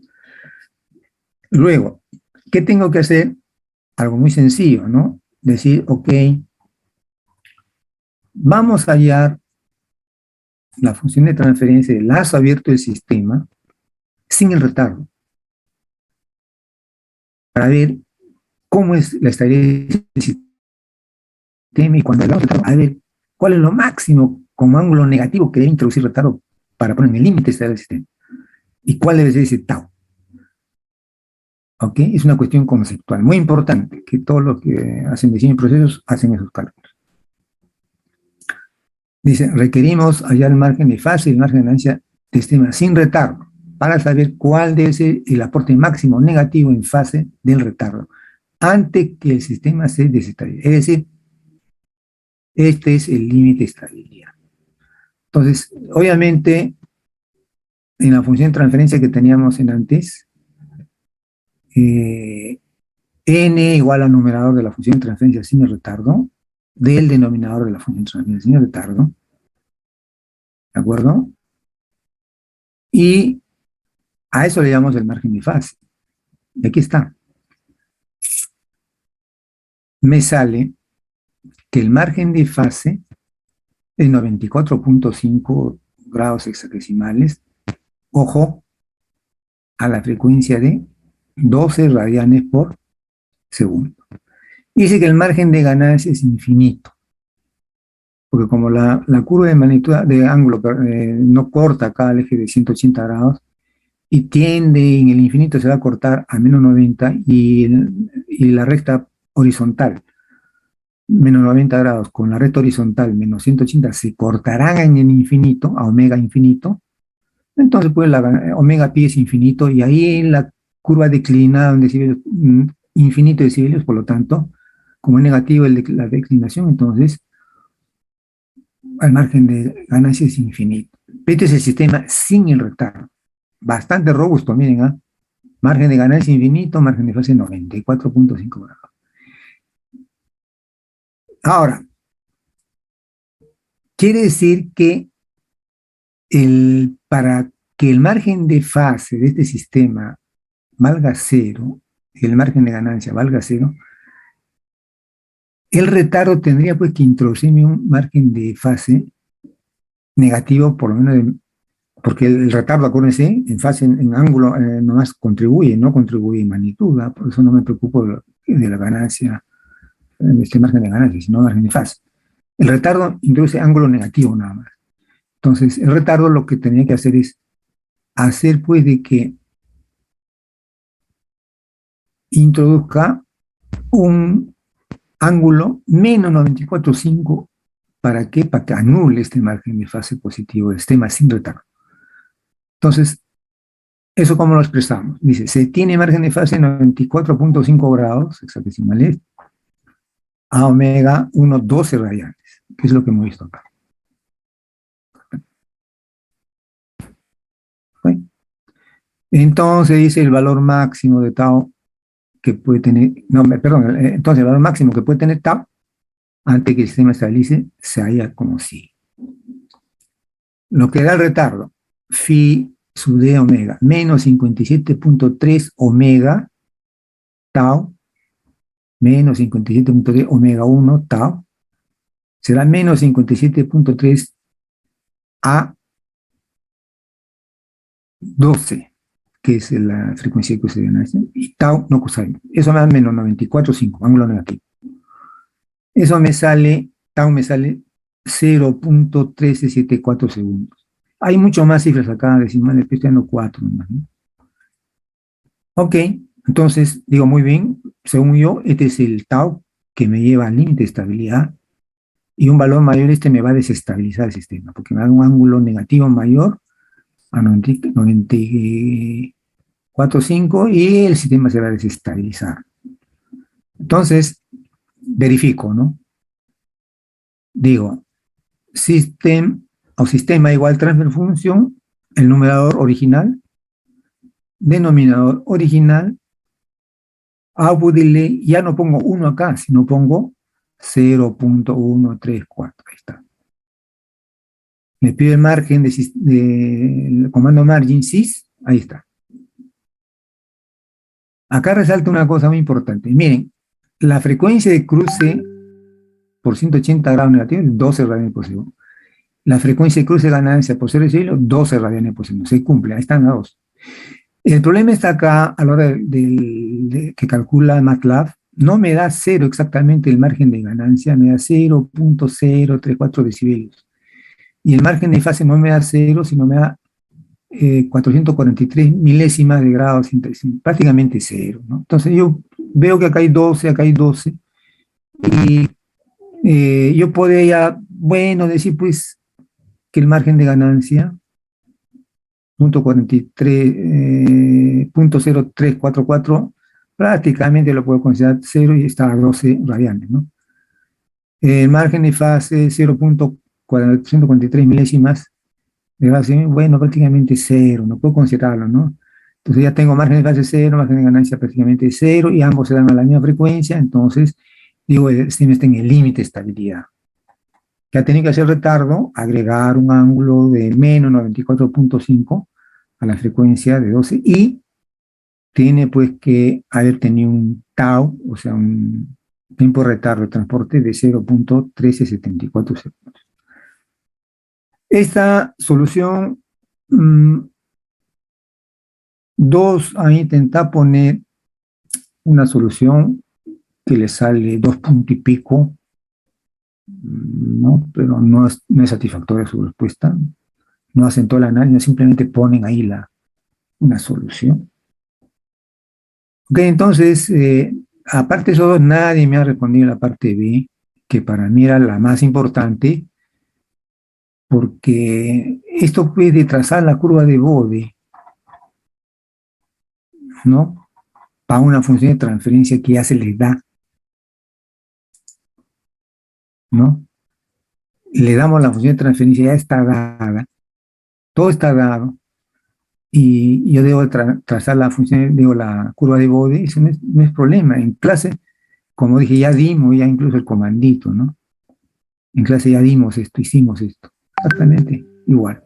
Luego, ¿qué tengo que hacer? Algo muy sencillo, ¿no? Decir, ok, vamos a hallar la función de transferencia del lazo abierto del sistema sin el retardo, para ver cómo es la estabilidad del sistema, y cuando hablamos de retardo, a ver cuál es lo máximo como ángulo negativo que debe introducir retardo para poner el límite del sistema, y cuál debe ser ese tau. ¿Ok? Es una cuestión conceptual muy importante, que todos los que hacen diseño de procesos hacen esos cálculos. Dice, requerimos hallar el margen de fase y el margen de ganancia del sistema sin retardo, para saber cuál debe ser el aporte máximo negativo en fase del retardo, antes que el sistema se desestabilice. Es decir, este es el límite de estabilidad. Entonces, obviamente, en la función de transferencia que teníamos en antes, n igual al numerador de la función de transferencia sin el retardo, del denominador de la función de transferencia sin el retardo, ¿de acuerdo? Y a eso le llamamos el margen de fase. Y aquí está. Me sale que el margen de fase es 94.5 grados hexadesimales, ojo, a la frecuencia de 12 radianes por segundo. Y dice que el margen de ganancia es infinito, porque como la curva de magnitud de ángulo no corta acá al eje de 180 grados, y tiende en el infinito se va a cortar a menos 90, y la recta horizontal menos 90 grados con la recta horizontal menos 180 se cortarán en el infinito, a omega infinito. Entonces pues la omega pi es infinito, y ahí la curva declinada en decibelios, infinito de decibelios, por lo tanto, como es negativo la declinación, entonces el margen de ganancia es infinito. Este es el sistema sin el retardo. Bastante robusto, miren, ¿eh? Margen de ganancia infinito, margen de fase 94.5 grados. Ahora, quiere decir que para que el margen de fase de este sistema valga 0, y el margen de ganancia valga 0, el retardo tendría pues que introducirme un margen de fase negativo, por lo menos, porque el retardo, acuérdense, en fase, en ángulo, nomás contribuye, no contribuye en magnitud, ¿verdad? Por eso no me preocupo de la ganancia, de este margen de ganancia, sino margen de fase. El retardo introduce ángulo negativo nada más. Entonces, el retardo lo que tenía que hacer es hacer pues de que introduzca un ángulo menos 94.5. ¿Para qué? Para que anule este margen de fase positivo del sistema sin retardo. Entonces, ¿eso cómo lo expresamos? Dice, se tiene margen de fase 94.5 grados hexadesimales a omega 1, 12 radianes, que es lo que hemos visto acá. ¿Sí? Entonces dice el valor máximo de tau que puede tener, no, perdón, entonces el valor máximo que puede tener tau antes que el sistema estabilice se halla como sigue. Lo que da el retardo, phi sub d omega, menos 57.3 omega tau, menos 57.3 omega 1 tau, será menos 57.3 a 12, que es la frecuencia de cruce de ganancia, y tau no cosine. Eso me da menos 94.5, ángulo negativo. Eso me sale, tau me sale 0.1374 segundos. Hay mucho más cifras acá, decimales, estoy dando 4 nomás, ¿no? Ok, entonces digo muy bien, según yo, este es el tau que me lleva al límite de estabilidad, y un valor mayor me va a desestabilizar el sistema, porque me da un ángulo negativo mayor a 94.5 y el sistema se va a desestabilizar. Entonces, verifico, ¿no? Digo, sistema igual transfer función, el numerador original, denominador original, output delay, ya no pongo 1 acá, sino pongo 0.134, ahí está. Le pido el margen del comando margin sys, ahí está. Acá resalta una cosa muy importante. Miren, la frecuencia de cruce por 180 grados negativos es 12 radianes por segundo. La frecuencia de cruce de ganancia por 0 de 12 radianes por segundo. Se cumple, ahí están las dos. El problema está acá, a la hora que calcula MATLAB, no me da 0 exactamente el margen de ganancia, me da 0.034 decibelios. Y el margen de fase no me da 0, sino me da 443 milésimas de grado, prácticamente 0, ¿no? Entonces yo veo que acá hay 12, y yo podría, bueno, decir pues que el margen de ganancia, 0.0344, prácticamente lo puedo considerar 0 y está a 12 radianes, ¿no? El margen de fase, 0.443 milésimas de grado, bueno, prácticamente 0, no puedo considerarlo, ¿no? Entonces ya tengo margen de fase 0, margen de ganancia prácticamente 0, y ambos se dan a la misma frecuencia, entonces digo, el sistema está en el límite de estabilidad. Ya tenía que hacer retardo, agregar un ángulo de menos 94.5 a la frecuencia de 12, y tiene pues que haber tenido un tau, o sea, un tiempo de retardo de transporte de 0.1374 segundos. Esta solución 2, a intentar poner una solución que le sale 2 puntos y pico, ¿no? Pero no es satisfactoria su respuesta. No hacen todo el análisis, simplemente ponen ahí una solución. Ok, entonces, aparte de eso, nadie me ha respondido la parte B, que para mí era la más importante, porque esto puede trazar la curva de Bode, ¿no? Para una función de transferencia que ya se les da, ¿no? Le damos la función de transferencia, ya está dada, todo está dado, y yo debo trazar la función, digo, la curva de Bode, eso no es problema. En clase, como dije, ya dimos ya incluso el comandito, ¿no? En clase ya dimos esto, hicimos esto, exactamente igual.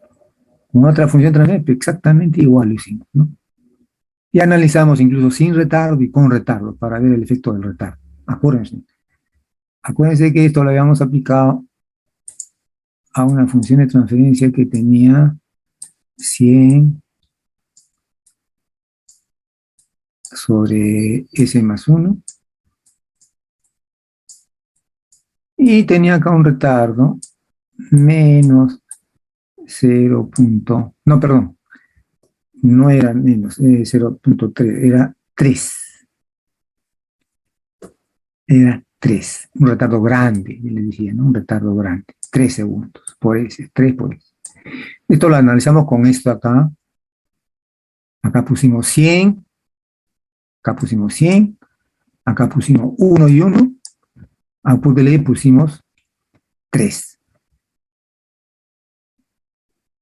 Con otra función de transferencia, exactamente igual lo hicimos, ¿no? Y analizamos incluso sin retardo y con retardo para ver el efecto del retardo. Acuérdense que esto lo habíamos aplicado a una función de transferencia que tenía 100 sobre S más 1, y tenía acá un retardo menos 0. No, perdón, no era menos 0.3, era 3. Era 3, un retardo grande, le decía, ¿no? Un retardo grande, 3 segundos, por ese, 3 por ese. Esto lo analizamos con esto acá. Acá pusimos 100, acá pusimos 100, acá pusimos 1 y 1, output delay pusimos 3,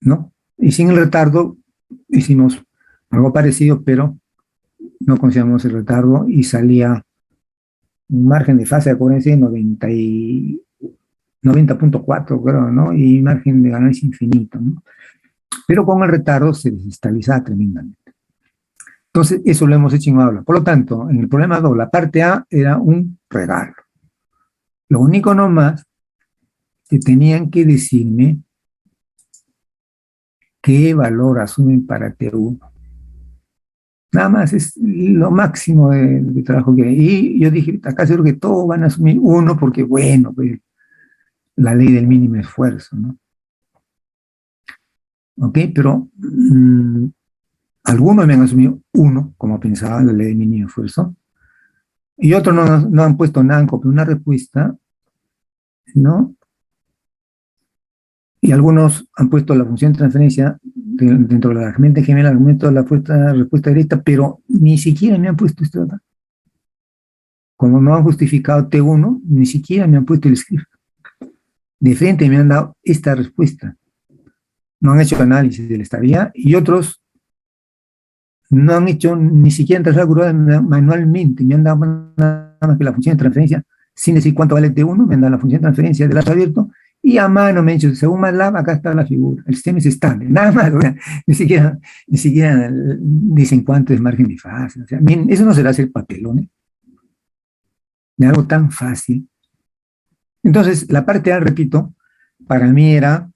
¿no? Y sin el retardo hicimos algo parecido, pero no consideramos el retardo y salía un margen de fase, acuérdense, de 90.4, creo, ¿no? Y margen de ganancia infinito, ¿no? pero con el retardo se desestabilizaba tremendamente. Entonces, eso lo hemos hecho en aula. Por lo tanto, en el problema 2, la parte A era un regalo. Lo único nomás que tenían que decirme qué valor asumen para T1. Nada más es lo máximo de trabajo que hay. Y yo dije, acá seguro que todos van a asumir 1 porque, bueno, pues, la ley del mínimo esfuerzo, ¿no? ¿Ok? Pero algunos me han asumido 1, como pensaba la ley del mínimo esfuerzo, y otros no han puesto nada en copia, una respuesta, ¿no? Y algunos han puesto la función de transferencia dentro de la herramienta gemela, el argumento de la respuesta directa, pero ni siquiera me han puesto esto acá. Como no han justificado T1, ni siquiera me han puesto el script. De frente me han dado esta respuesta. No han hecho análisis de la estabilidad y otros no han hecho ni siquiera entrar manualmente. Me han dado nada más que la función de transferencia, sin decir cuánto vale T1, me han dado la función de transferencia del lazo abierto y a mano me han dicho, según MATLAB, acá está la figura. El sistema es estable, nada más. O sea, ni siquiera dicen cuánto es margen de fase. O sea, miren, eso no será hacer papelón, ¿eh? De algo tan fácil. Entonces, la parte A, repito, para mí era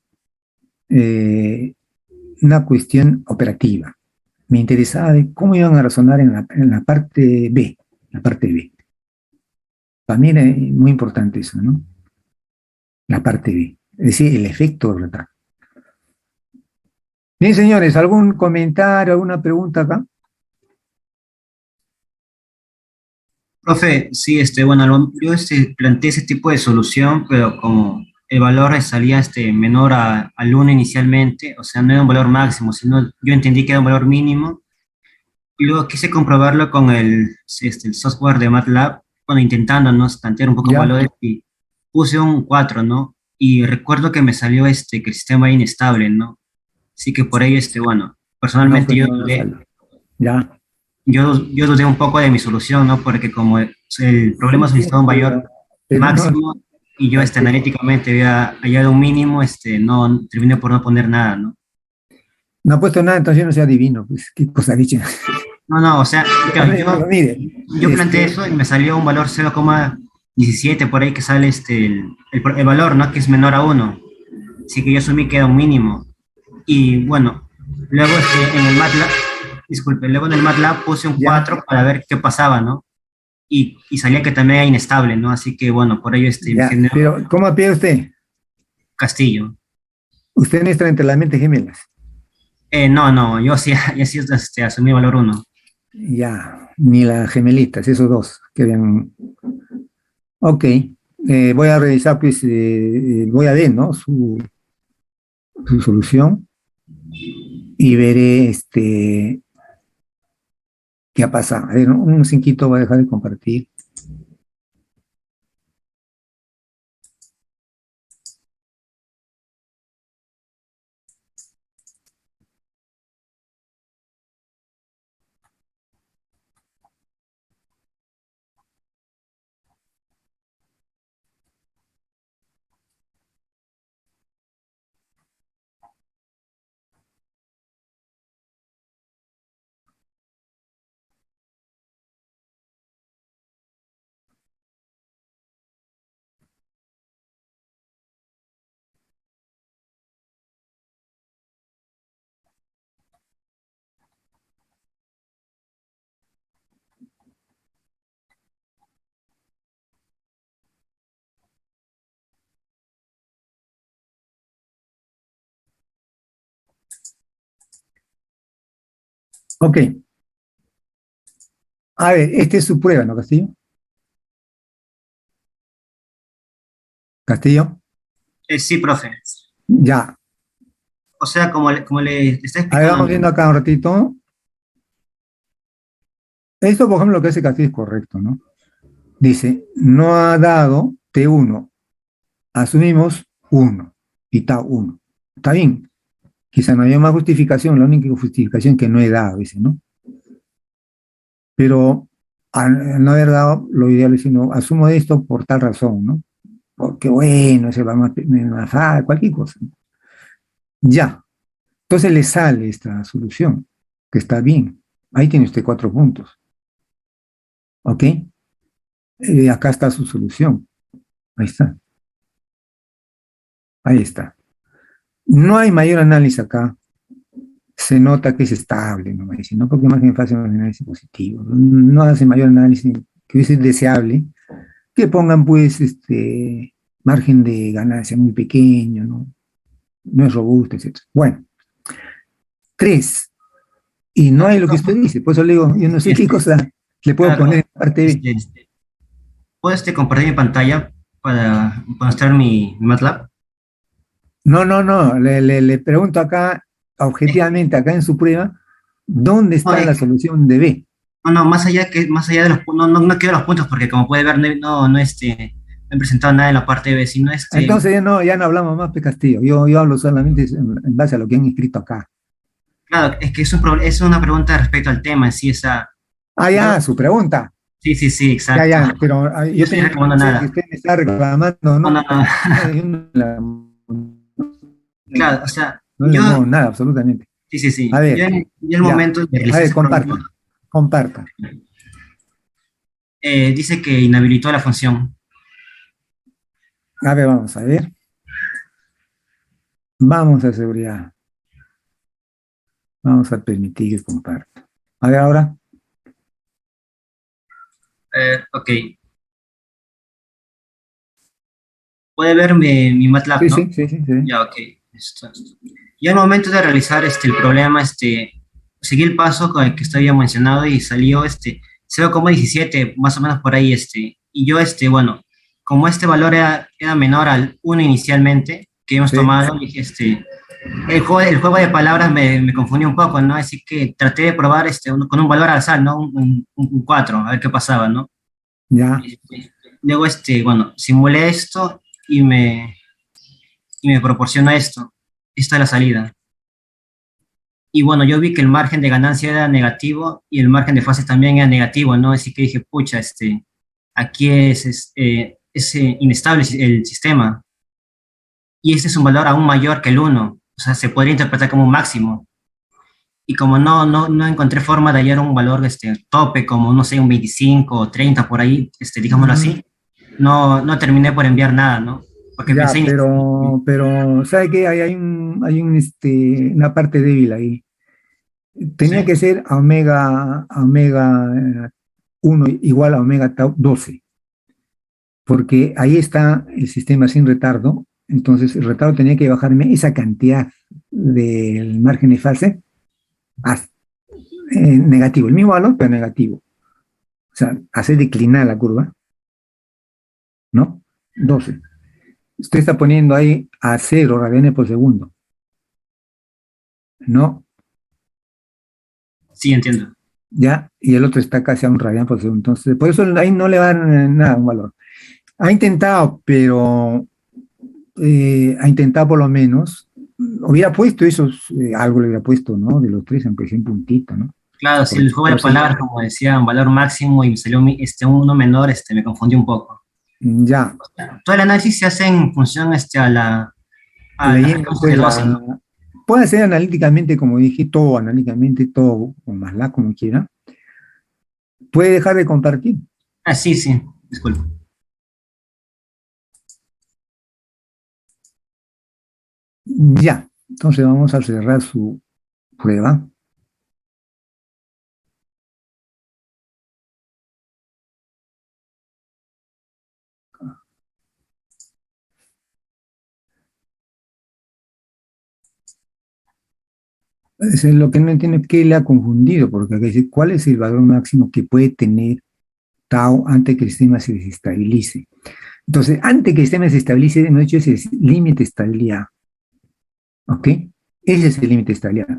una cuestión operativa. Me interesaba de cómo iban a razonar en la parte B, la parte B. Para mí era muy importante eso, ¿no? La parte B, es decir, el efecto del retardo. Bien, señores, ¿algún comentario, alguna pregunta acá? Profe, sí, bueno, yo planteé ese tipo de solución, pero como el valor salía menor al 1 inicialmente, o sea, no era un valor máximo, sino yo entendí que era un valor mínimo, y luego quise comprobarlo con el software de MATLAB, bueno, intentando, ¿no?, plantear un poco Ya. valores, y puse un 4, ¿no? Y recuerdo que me salió que el sistema era inestable, ¿no? Así que por ahí, bueno, No, personalmente pues yo no dudé. sale. Ya. Yo dudé un poco de mi solución, ¿no? Porque como el problema solicitaba un valor Pero no, máximo y yo analíticamente había hallado un mínimo, no terminé por no poner nada, ¿no? no ha puesto nada, entonces yo no sea divino. Pues, qué cosa dicha. No, no, o sea, claro, Pero mire, yo planteé eso y me salió un valor 0,17 por ahí que sale el valor, ¿no? Que es menor a 1. Así que yo asumí que era un mínimo. Y bueno, luego en el MATLAB, disculpe, luego en el MATLAB puse un ya, 4 para ver qué pasaba, ¿no? Y salía que también era inestable, ¿no? Así que bueno, por ello me ya. generó Pero, ¿cómo pide usted? Castillo. Usted no está entre las mentes gemelas. No, no, yo sí, yo sí asumí valor 1. Ya, ni las gemelitas, esos dos que habían. Ok, voy a revisar, pues, voy a ver, ¿no? Su solución y veré qué ha pasado. A ver, un cinquito voy a dejar de compartir. Ok, a ver, esta es su prueba, ¿no, Castillo? Castillo, Sí, profe. ya. O sea, como le está A ver, explicando, vamos viendo acá un ratito. Esto, por ejemplo, lo que hace Castillo es correcto, ¿no? Dice, no ha dado T1, asumimos 1 y está 1. Está bien, quizá no haya más justificación, la única justificación que no he dado, dice, ¿no? Pero al no haber dado, lo ideal es, no, asumo esto por tal razón, ¿no? Porque bueno, se va más fácil, cualquier cosa. Ya. Entonces le sale esta solución, que está bien. Ahí tiene usted 4 puntos. ¿Ok? Acá está su solución. Ahí está. Ahí está. No hay mayor análisis acá. Se nota que es estable, no me dice, no porque margen de fase es un análisis positivo. No hace mayor análisis que hubiese deseable que pongan pues margen de ganancia muy pequeño, no es robusto, etc. Bueno, 3. Y no hay lo que usted dice, por eso le digo, yo no sé qué cosa le puedo Claro, poner en parte B. ¿puedo compartir mi pantalla para mostrar mi MATLAB? No, le pregunto acá, objetivamente, acá en su prueba, ¿dónde No, está la solución de B? no, más allá de los puntos, no quiero los puntos porque como puede ver, no he presentado nada en la parte B, sino Entonces ya no hablamos más, Pe Castillo, yo hablo solamente en base a lo que han escrito acá. claro, es que es una pregunta respecto al tema en sí, esa, Ah, ya, su pregunta. sí, exacto. Ya, pero No yo estoy tenía reclamando que nada. usted me está reclamando, No, ¿no? no, no, claro, o sea, No le muevo nada, absolutamente. A sí, ver, yo en el ya. momento de A realizar ver, ese problema, comparta. dice que inhabilitó la función. A ver, vamos a ver. Vamos a seguridad. Vamos a permitir que comparta. A ver, ahora. Ok, puede ver mi MATLAB, Sí, ¿no? sí. Ya, ok. Y al momento de realizar el problema, seguí el paso con el que estaba mencionado y salió 0,17, más o menos por ahí, y yo, bueno, como este valor era menor al 1 inicialmente que hemos Sí, tomado, dije, el juego de palabras me confundió un poco, ¿no? Así que traté de probar con un valor al azar, ¿no? Un 4, a ver qué pasaba, ¿no? ya. Luego, bueno, simulé esto y me proporciona esto. Esta es la salida. Y bueno, yo vi que el margen de ganancia era negativo y el margen de fase también era negativo, ¿no? Así que dije, pucha, aquí es inestable el sistema. Y este es un valor aún mayor que el 1. O sea, se podría interpretar como un máximo. Y como no encontré forma de hallar un valor tope, como, no sé, un 25 o 30 por ahí, digámoslo así, no terminé por enviar nada, ¿no? Porque Ya, pensé, pero, ¿sabe qué? Hay una parte débil ahí. Tenía sí, que ser omega 1 igual a omega tau 12, porque ahí está el sistema sin retardo, entonces el retardo tenía que bajarme esa cantidad del margen de fase a negativo, el mismo valor, pero negativo. O sea, hacer declinar la curva, ¿no? 12. Usted está poniendo ahí a 0 radianes por segundo, ¿no? sí, entiendo. ¿Ya? Y el otro está casi a 1 radian por segundo. Entonces, por eso ahí no le dan nada, un valor. Ha intentado, pero ha intentado por lo menos, hubiera puesto esos, algo le hubiera puesto, ¿no? De los 3, aunque sea un puntito, ¿no? Claro, si el juego de Por si- palabras, como decía, un valor máximo y me salió uno menor, me confundió un poco. Ya, Todo el análisis se hace en función a la leyendo frecuencia pues de dosis, ¿no? puede ser analíticamente, como dije, todo analíticamente, todo, o más la como quiera. Puede dejar de compartir. Ah, sí, disculpa. Ya, entonces vamos a cerrar su prueba. Es lo que no entiendo es que le ha confundido, porque acá dice, ¿cuál es el valor máximo que puede tener tau antes que el sistema se desestabilice? Entonces, antes que el sistema se estabilice, hemos hecho ese límite de estabilidad. ¿Ok? Ese es el límite de estabilidad.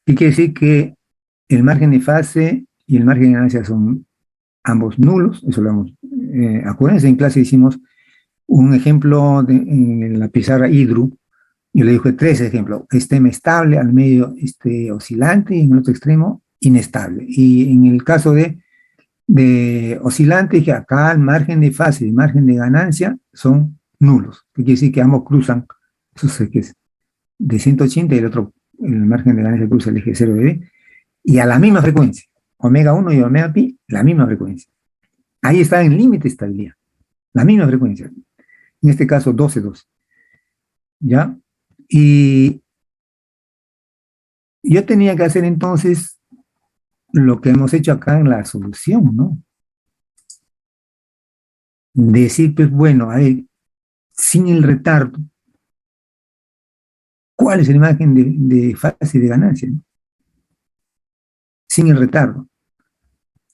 Y quiere decir que el margen de fase y el margen de ganancia son ambos nulos. Eso lo hemos. Acuérdense, en clase hicimos un ejemplo en la pizarra Hidru. Yo le dije 3 ejemplos: sistema estable, al medio oscilante y en el otro extremo inestable. Y en el caso de oscilante, dije acá el margen de fase y el margen de ganancia son nulos. Que quiere decir que ambos cruzan esos ejes de 180 y el otro el margen de ganancia cruza el eje 0 de B, y a la misma frecuencia, omega 1 y omega pi, la misma frecuencia. Ahí está en límite de estabilidad, la misma frecuencia. En este caso 12. ¿Ya? Y yo tenía que hacer entonces lo que hemos hecho acá en la solución, ¿no? Decir, pues bueno, a ver, sin el retardo, ¿cuál es el margen de fase de ganancia? ¿No? Sin el retardo.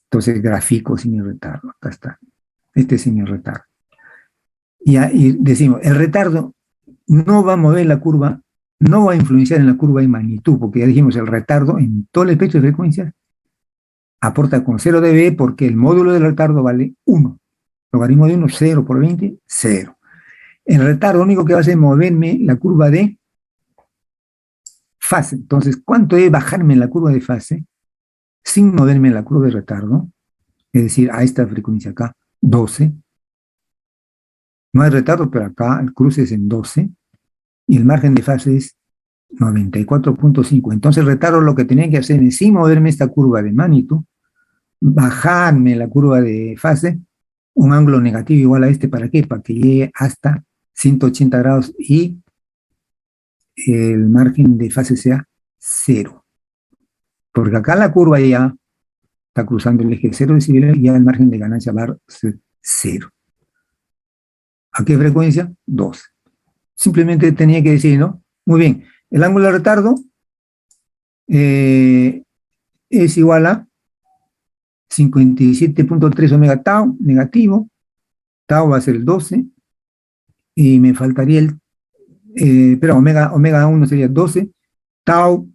Entonces, gráfico sin el retardo. Acá está. Este es sin el retardo. Y decimos, el retardo no va a mover la curva, no va a influenciar en la curva en magnitud, porque ya dijimos, el retardo en todo el espectro de frecuencias aporta con 0 dB porque el módulo del retardo vale 1. Logaritmo de 1, 0 por 20, 0. El retardo lo único que va a hacer es moverme la curva de fase. Entonces, ¿cuánto debe bajarme en la curva de fase sin moverme en la curva de retardo? Es decir, a esta frecuencia acá, 12. No hay retardo, pero acá el cruce es en 12. Y el margen de fase es 94.5. Entonces, el retardo lo que tenía que hacer es, sin moverme esta curva de magnitud, bajarme la curva de fase, un ángulo negativo igual a este, ¿para qué? Para que llegue hasta 180 grados y el margen de fase sea 0. Porque acá la curva ya está cruzando el eje 0 decibeles y ya el margen de ganancia va a ser 0. ¿A qué frecuencia? 12. Simplemente tenía que decir, ¿no? Muy bien, el ángulo de retardo es igual a 57.3 omega tau negativo, tau va a ser el 12, y me faltaría pero omega 1 sería 12, tau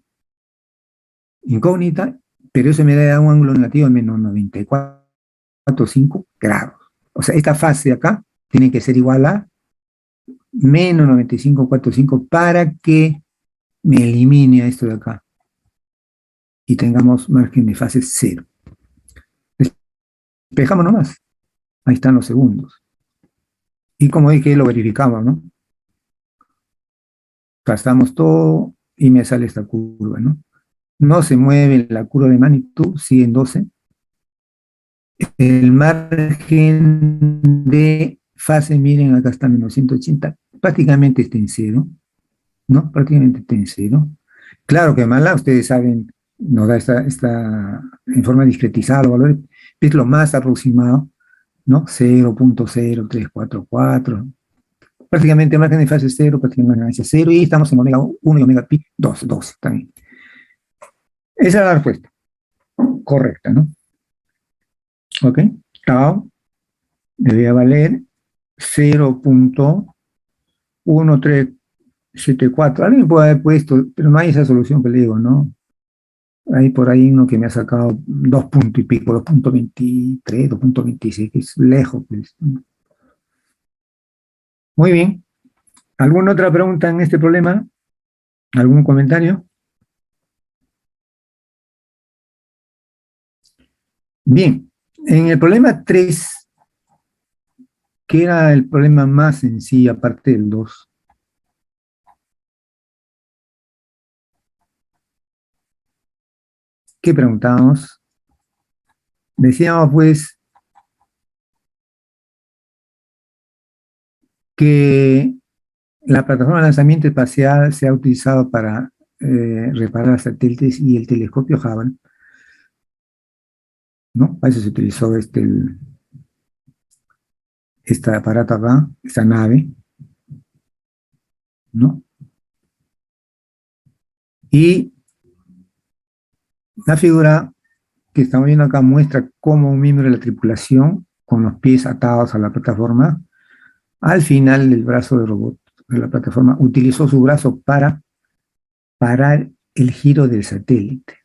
incógnita, pero eso me da un ángulo negativo de menos 94.5 grados. O sea, esta fase de acá tiene que ser igual a menos 95.45 para que me elimine a esto de acá y tengamos margen de fase 0. Despejamos nomás. Ahí están los segundos. Y como dije, lo verificamos, ¿no? Gastamos todo y me sale esta curva, ¿no? No se mueve la curva de magnitud, sigue en 12. El margen de fase, miren, acá está menos 180, prácticamente está en 0, ¿no? Prácticamente está en 0. Claro que MATLAB, ustedes saben, nos da esta en forma discretizada los valores, es lo más aproximado, ¿no? 0.0344. Prácticamente el margen de fase es 0, prácticamente ganancia 0, y estamos en omega 1 y omega pi 12 también. Esa es la respuesta correcta, ¿no? Ok, tau debía valer 0.1374. Alguien puede haber puesto, pero no hay esa solución que le digo, ¿no? Hay por ahí uno que me ha sacado 2 puntos y pico, 2.23, 2.26, que es lejos, pues. Muy bien. ¿Alguna otra pregunta en este problema? ¿Algún comentario? Bien. En el problema 3, que era el problema más sencillo, aparte del 2, ¿qué preguntábamos? Decíamos, pues, que la plataforma de lanzamiento espacial se ha utilizado para reparar satélites y el telescopio Hubble, ¿no? Para eso se utilizó este aparato acá, esta nave, ¿no? Y la figura que estamos viendo acá muestra cómo un miembro de la tripulación, con los pies atados a la plataforma, al final del brazo de robot de la plataforma, utilizó su brazo para parar el giro del satélite.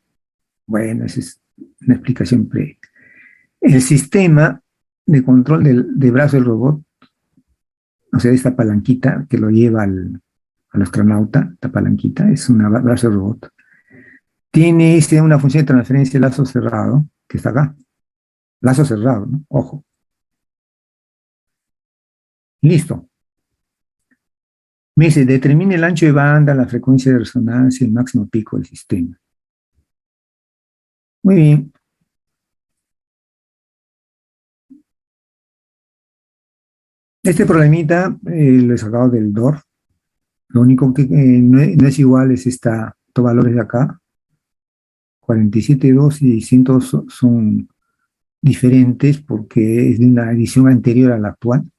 Bueno, esa es una explicación previa. El sistema de control de brazo del robot, o sea, esta palanquita que lo lleva al astronauta, esta palanquita, es un brazo del robot. Tiene una función de transferencia de lazo cerrado, que está acá. Lazo cerrado, ¿no? Ojo. Listo. Me dice, determine el ancho de banda, la frecuencia de resonancia y el máximo pico del sistema. Muy bien. Este problemita lo he sacado del DOR. Lo único que no es igual es estos valores de acá. 47.2 y 100 son diferentes porque es de una edición anterior a la actual.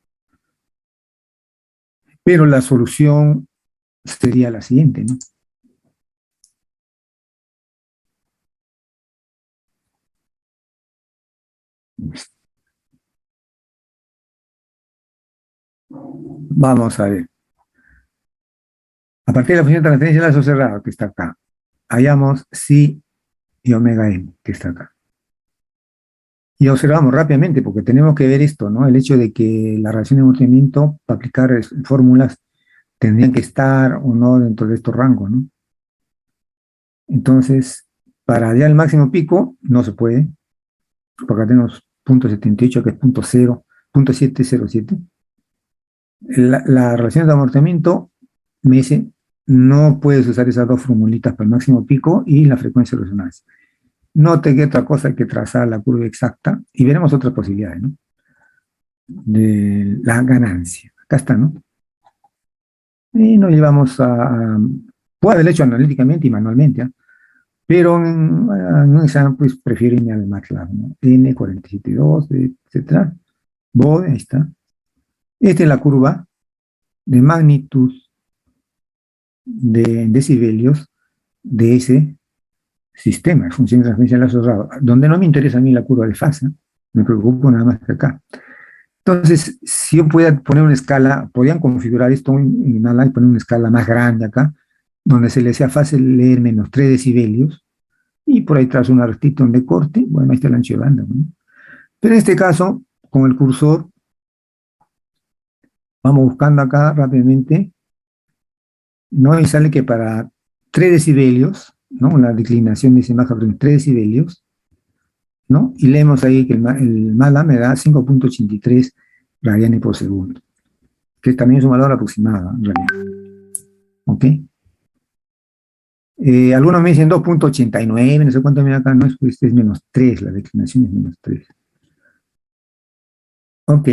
Pero la solución sería la siguiente, ¿no? Vamos a ver. A partir de la función de transferencia de lazo cerrado, que está acá, hallamos psi y omega m, que está acá. Y observamos rápidamente, porque tenemos que ver esto, ¿no? El hecho de que la relación de movimiento, para aplicar fórmulas, tendrían que estar o no dentro de estos rangos, ¿no? Entonces, para hallar el máximo pico, no se puede, porque acá tenemos .78, que es .707. La relación de amortiguamiento me dice, no puedes usar esas dos formulitas para el máximo pico y la frecuencia de resonancia. No te queda otra cosa que trazar la curva exacta y veremos otras posibilidades, ¿no? De la ganancia. Acá está, ¿no? Y nos llevamos puede haberlo hecho analíticamente y manualmente, ¿eh? Pero en un examen, pues prefiero irme al MATLAB, ¿no? N47.2, etcétera. BOD, ahí está. Esta es la curva de magnitud de decibelios de ese sistema, función de transferencia de lazo cerrado, donde no me interesa a mí la curva de fase, me preocupo nada más que acá. Entonces, si yo pudiera poner una escala, podían configurar esto en MATLAB y poner una escala más grande acá, donde se le sea fácil leer menos 3 decibelios, y por ahí tras un artito de corte, bueno, ahí está el ancho de banda, ¿no? Pero en este caso, con el cursor, vamos buscando acá rápidamente, ¿no? Y sale que para 3 decibelios, ¿no? La declinación dice baja frecuencia, 3 decibelios, ¿no? Y leemos ahí que el MATLAB me da 5.83 radianes por segundo, que también es un valor aproximado, en realidad. ¿Ok? Algunos me dicen 2.89, no sé cuánto me da acá, no es, pues, es menos 3, la declinación es menos 3. Ok.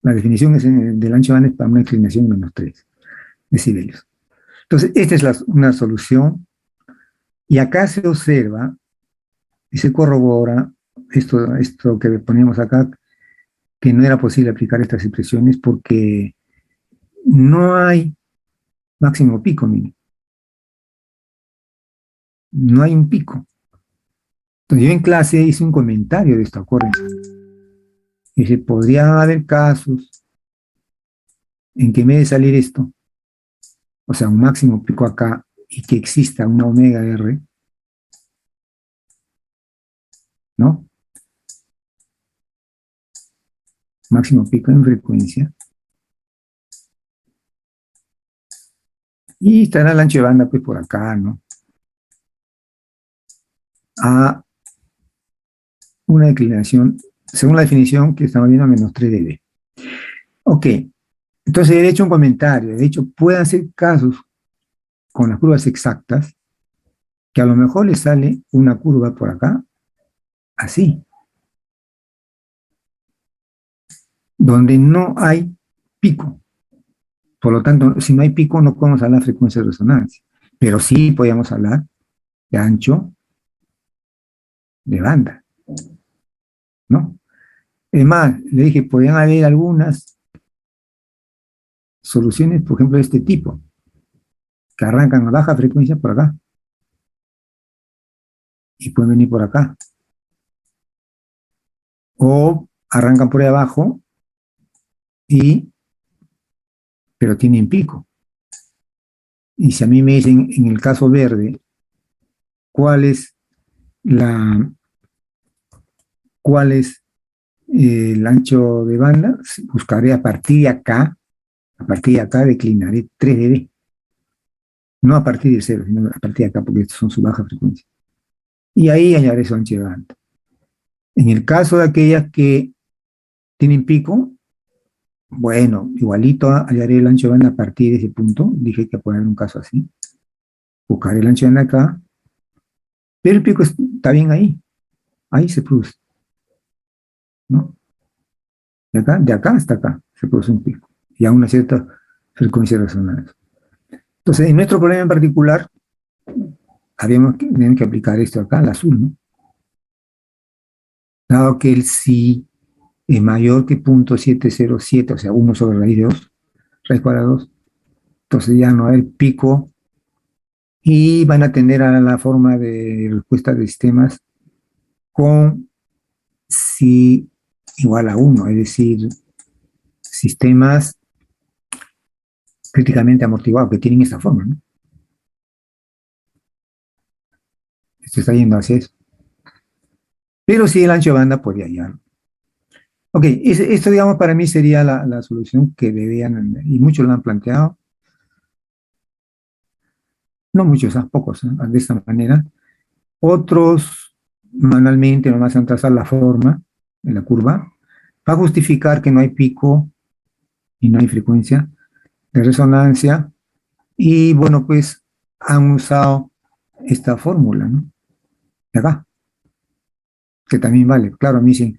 La definición es del ancho de banda es para una declinación de menos 3 decibelios. Entonces, esta es una solución. Y acá se observa y se corrobora esto que ponemos acá, que no era posible aplicar estas expresiones porque no hay máximo pico, mire. No hay un pico. Entonces, yo en clase hice un comentario de esto, acuérdense. Y dice, podría haber casos en que en vez de salir esto, o sea, un máximo pico acá, y que exista una omega R, ¿no? Máximo pico en frecuencia. Y estará el ancho de banda, pues, por acá, ¿no? A una declinación, según la definición que estamos viendo, menos 3 dB. Ok, entonces he hecho un comentario. De hecho, pueden ser casos con las curvas exactas que a lo mejor le sale una curva por acá, así, donde no hay pico. Por lo tanto, si no hay pico, no podemos hablar de frecuencia de resonancia. Pero sí podemos hablar de ancho de banda, ¿no? Es más, le dije, podrían haber algunas soluciones, por ejemplo, de este tipo, que arrancan a baja frecuencia por acá y pueden venir por acá. O arrancan por ahí abajo pero tienen pico. Y si a mí me dicen, en el caso verde, cuál es el ancho de banda, buscaré a partir de acá declinaré 3 dB. No a partir de 0, sino a partir de acá, porque estos son su baja frecuencia. Y ahí añadiré su ancho de banda. En el caso de aquellas que tienen pico, Bueno, igualito hallaré el ancho de banda a partir de ese punto. Dije que poner un caso así. Buscaré el ancho de banda acá, pero el pico está bien ahí. Ahí se produce, ¿no? De acá hasta acá se produce un pico. Y a una cierta frecuencia de resonancia. Entonces, en nuestro problema en particular, tenemos que aplicar esto acá, el azul, ¿no? Dado que el sí es mayor que 0.707, o sea, 1 sobre raíz de 2, raíz cuadrada de 2, entonces ya no hay el pico y van a tender a la forma de respuesta de sistemas con sí igual a 1, es decir, sistemas críticamente amortiguados que tienen esta forma, ¿no? Esto está yendo hacia eso. Pero si el ancho de banda podría hallar. Ok, esto digamos para mí sería la solución que debían, y muchos lo han planteado, no muchos, pocos, de esta manera. Otros manualmente nomás han trazado la forma en la curva para justificar que no hay pico y no hay frecuencia de resonancia. Y bueno, pues han usado esta fórmula, ¿no? De acá, que también vale. Claro, me dicen,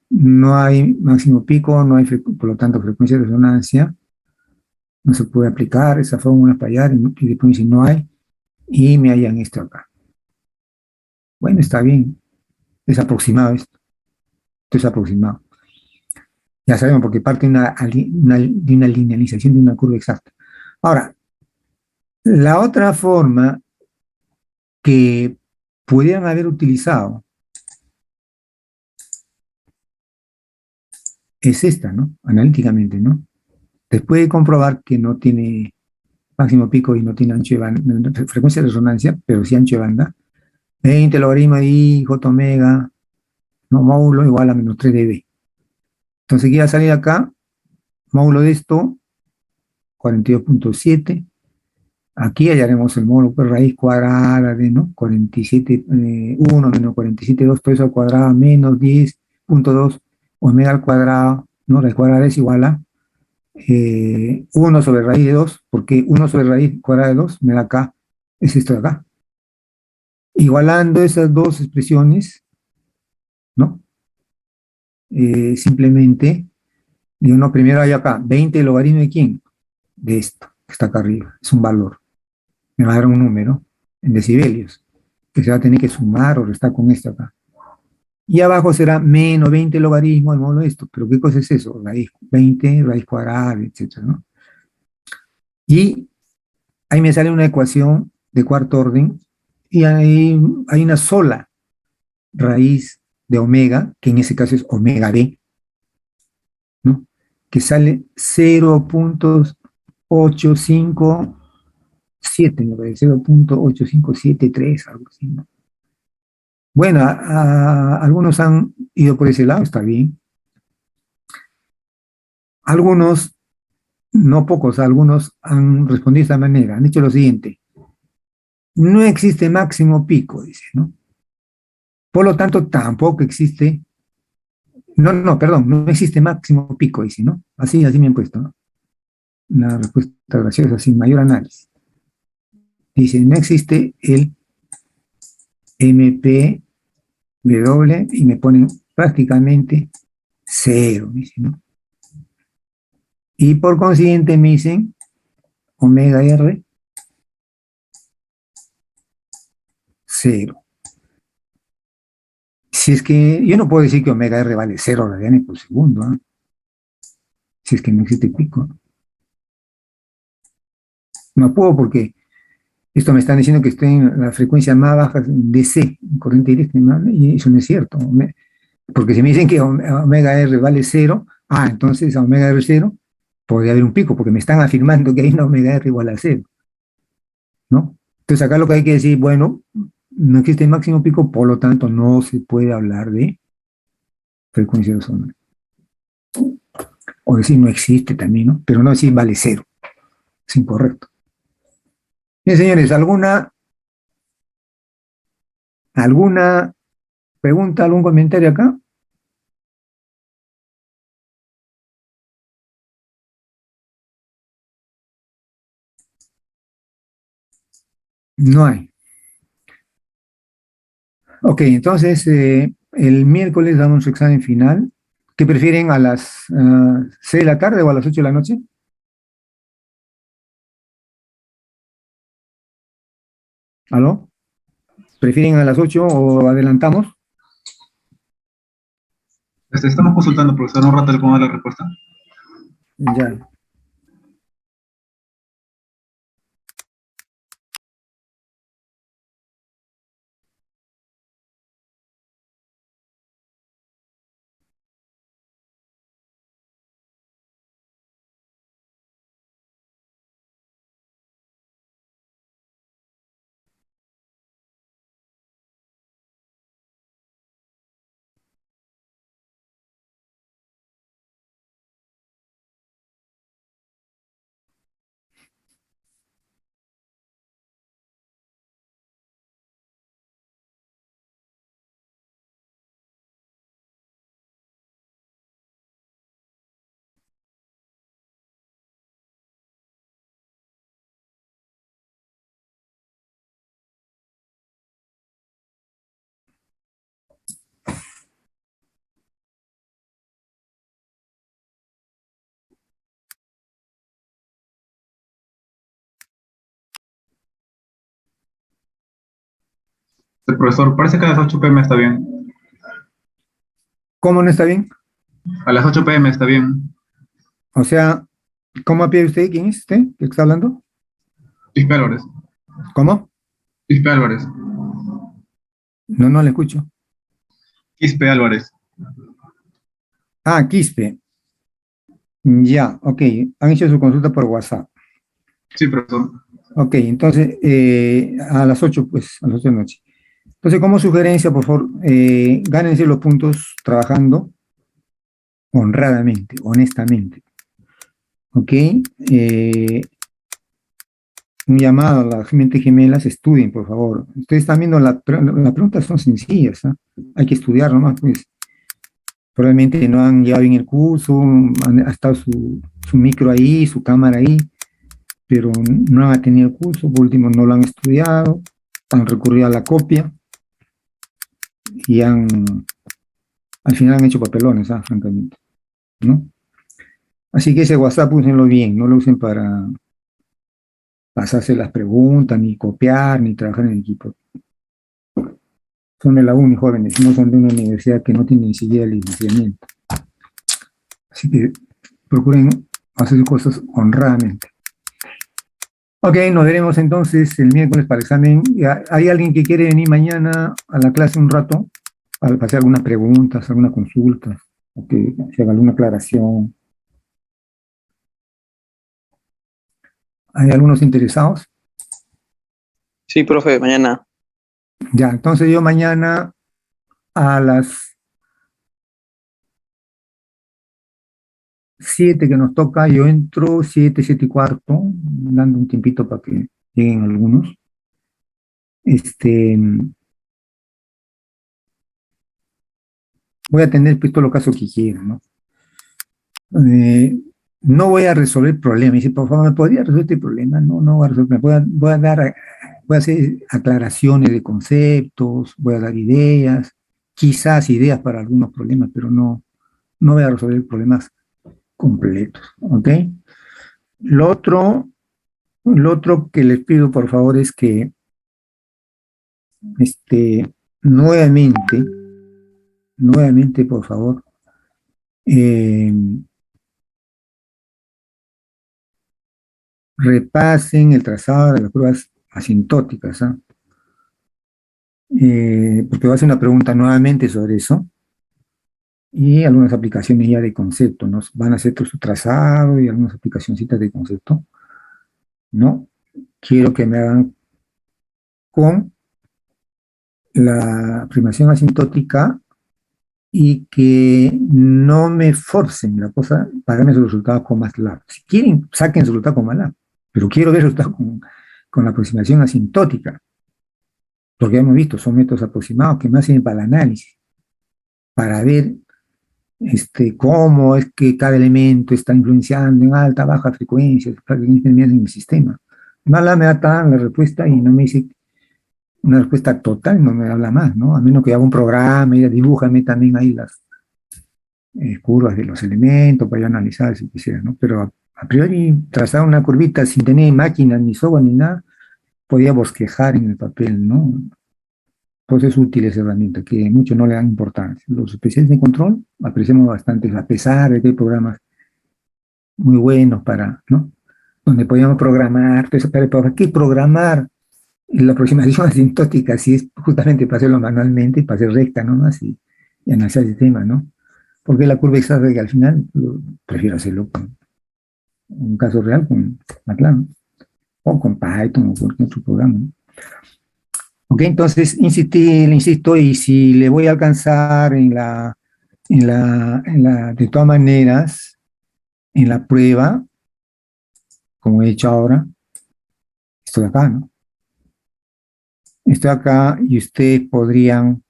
no hay máximo pico, no hay, por lo tanto, frecuencia de resonancia. No se puede aplicar esa fórmula para allá, y después me dicen, no hay, y me hallan esto acá. Bueno, está bien, es aproximado esto es aproximado. Ya sabemos, porque parte de una linealización de una curva exacta. Ahora, la otra forma que pudieran haber utilizado es esta, ¿no? Analíticamente, ¿no? Después de comprobar que no tiene máximo pico y no tiene ancho de banda, frecuencia de resonancia, pero sí ancho de banda, 20 logaritmo de I, J omega, no, módulo igual a menos 3 dB. Entonces, ¿qué va a salir acá? Módulo de esto, 42.7. Aquí hallaremos el módulo por raíz cuadrada de, ¿no? 47, 1 menos 47,2, todo eso al cuadrado, menos 10.2 omega al cuadrado, ¿no? Raíz cuadrada es igual a 1 sobre raíz de 2, porque 1 sobre raíz cuadrada de 2 me da acá, es esto de acá. Igualando esas dos expresiones, ¿no? Simplemente, digo, no, primero hay acá, 20 logaritmo de quién? De esto, que está acá arriba, es un valor. Me va a dar un número en decibelios, que se va a tener que sumar o restar con esto acá. Y abajo será menos 20 logaritmo del módulo de esto. ¿Pero qué cosa es eso? Raíz 20, raíz cuadrada, etcétera, ¿no? Y ahí me sale una ecuación de cuarto orden y ahí hay una sola raíz de omega, que en ese caso es omega d, ¿no? Que sale 0.857, me parece, 0.8573, algo así, ¿no? Bueno, algunos han ido por ese lado, está bien. Algunos, no pocos, algunos han respondido de esta manera, han dicho lo siguiente: no existe máximo pico, dice, ¿no? Por lo tanto, tampoco existe, no, perdón, no existe máximo pico, dice, ¿no? Así me han puesto, ¿no? Una respuesta graciosa, sin mayor análisis. Dice, no existe el MPW y me ponen prácticamente cero, dice, ¿no? Y por consiguiente me dicen omega R, cero. Si es que yo no puedo decir que omega R vale 0 radianes por segundo, ¿eh? Si es que no existe pico. No puedo porque esto me están diciendo que estoy en la frecuencia más baja de C, corriente directa, y eso no es cierto. Porque si me dicen que omega R vale 0, entonces a omega R 0 podría haber un pico, porque me están afirmando que hay una omega R igual a 0, ¿no? Entonces acá lo que hay que decir, bueno, no existe máximo pico, por lo tanto no se puede hablar de frecuencia de zona. O decir no existe también, ¿no? Pero no decir vale 0. Es incorrecto. Bien, señores, ¿alguna pregunta, algún comentario acá? No hay. Ok, entonces el miércoles damos su examen final. ¿Qué prefieren, a las 6 de la tarde o a las 8 de la noche? ¿Aló? ¿Prefieren a las 8 o adelantamos? Estamos consultando, profesor, un rato le pongo la respuesta. Ya. El profesor, parece que a las 8 p.m. está bien. ¿Cómo no está bien? A las 8 p.m. está bien. O sea, ¿cómo pide usted? ¿Quién es usted que está hablando? Quispe Álvarez. ¿Cómo? Quispe Álvarez. No, no le escucho. Quispe Álvarez. Ah, Quispe. Ya, ok. Han hecho su consulta por WhatsApp. Sí, profesor. Ok, entonces a las 8, pues, a las 8 de la noche. Entonces, como sugerencia, por favor, gánense los puntos trabajando honradamente, honestamente. ¿Ok? Un llamado a las mentes gemelas, estudien, por favor. Ustedes están viendo, las preguntas son sencillas, ¿ah? Hay que estudiar nomás, pues. Probablemente no han llevado bien el curso, ha estado su micro ahí, su cámara ahí, pero no han tenido el curso, por último no lo han estudiado, han recurrido a la copia y al final han hecho papelones, francamente, ¿no? Así que ese WhatsApp úsenlo bien, no lo usen para pasarse las preguntas, ni copiar, ni trabajar en equipo. Son de la uni, jóvenes, no son de una universidad que no tiene ni siquiera licenciamiento. Así que procuren hacer cosas honradamente. Ok, nos veremos entonces el miércoles para el examen. ¿Hay alguien que quiere venir mañana a la clase un rato para hacer algunas preguntas, algunas consultas, o que se haga alguna aclaración? ¿Hay algunos interesados? Sí, profe, mañana. Ya, entonces yo mañana a las 7 que nos toca, yo entro 7, 7 y cuarto, dando un tiempito para que lleguen algunos. Voy a tener pues todos los casos que quieran, ¿no? No voy a resolver problemas. Dice, por favor, ¿me podría resolver este problema? No, no voy a resolver. Voy a hacer aclaraciones de conceptos, voy a dar ideas, quizás ideas para algunos problemas, pero no voy a resolver problemas completos, ¿ok? Lo otro, lo otro que les pido, por favor, es que nuevamente, por favor, eh, repasen el trazado de las pruebas asintóticas, ¿ah? Porque va a ser una pregunta nuevamente sobre eso, y algunas aplicaciones ya de concepto, ¿no? Van a hacer su trazado y algunas aplicacioncitas de concepto, ¿no? Quiero que me hagan con la aproximación asintótica y que no me forcen la cosa para darme sus resultados con más largo. Si quieren, saquen su resultado con más largo, pero quiero ver resultados con la aproximación asintótica, porque hemos visto, son métodos aproximados que más sirven para el análisis, para ver cómo es que cada elemento está influenciando en alta, baja frecuencia, en el sistema. Mala me da tan la respuesta y no me dice una respuesta total, no me habla más, ¿no? A menos que haga un programa y dibújame también ahí las curvas de los elementos para yo analizar si quisiera, ¿no? Pero a priori trazar una curvita sin tener máquina, ni software, ni nada, podía bosquejar en el papel, ¿no? Pues es útil esa herramienta, que muchos no le dan importancia. Los especialistas de control apreciamos bastante, a pesar de que hay programas muy buenos para, ¿no? Donde podíamos programar, entonces, ¿para qué programar la aproximación asintótica si es justamente para hacerlo manualmente y para hacer recta nomás y analizar el sistema, ¿no? Porque la curva exacta que al final prefiero hacerlo con un caso real con MATLAB o con Python o cualquier otro programa, ¿no? Ok, entonces le insisto, y si le voy a alcanzar de todas maneras, en la prueba, como he hecho ahora, estoy acá, ¿no? Estoy acá y ustedes podrían,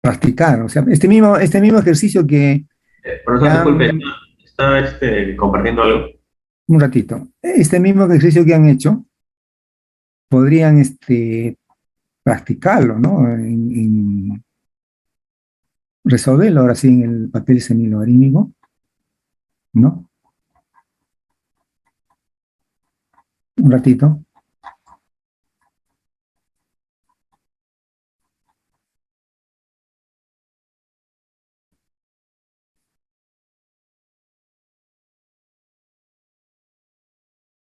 practicar, o sea, este mismo ejercicio que Profesor, disculpe, han, está compartiendo algo. un ratito, este mismo ejercicio que han hecho, podrían, practicarlo, ¿no? Resolverlo ahora sí en el papel semilogarítmico, ¿no? Un ratito.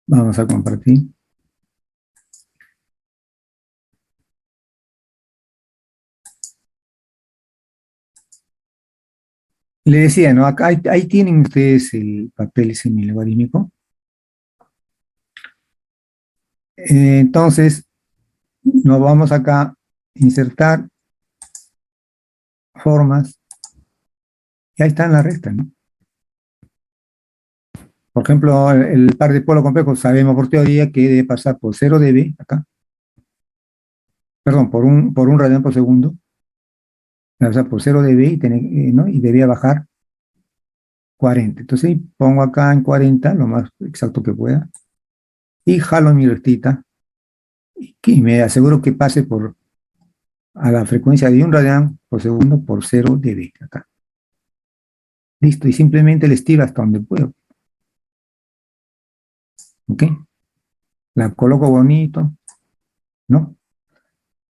Vamos a compartir. Le decía, ¿no? Acá, ahí tienen ustedes el papel semilogarítmico. Entonces, nos vamos acá a insertar formas y ahí está en la recta, ¿no? Por ejemplo, el par de polo complejo sabemos por teoría que debe pasar por 0 dB acá. Perdón, por un radián por segundo. Debe pasar por 0 dB ¿no? Y debía bajar 40. Entonces pongo acá en 40 lo más exacto que pueda y jalo mi rectita y me aseguro que pase a la frecuencia de 1 radián por segundo por 0 dB acá. Listo, y simplemente le estiro hasta donde puedo. ¿Ok? La coloco bonito, ¿no?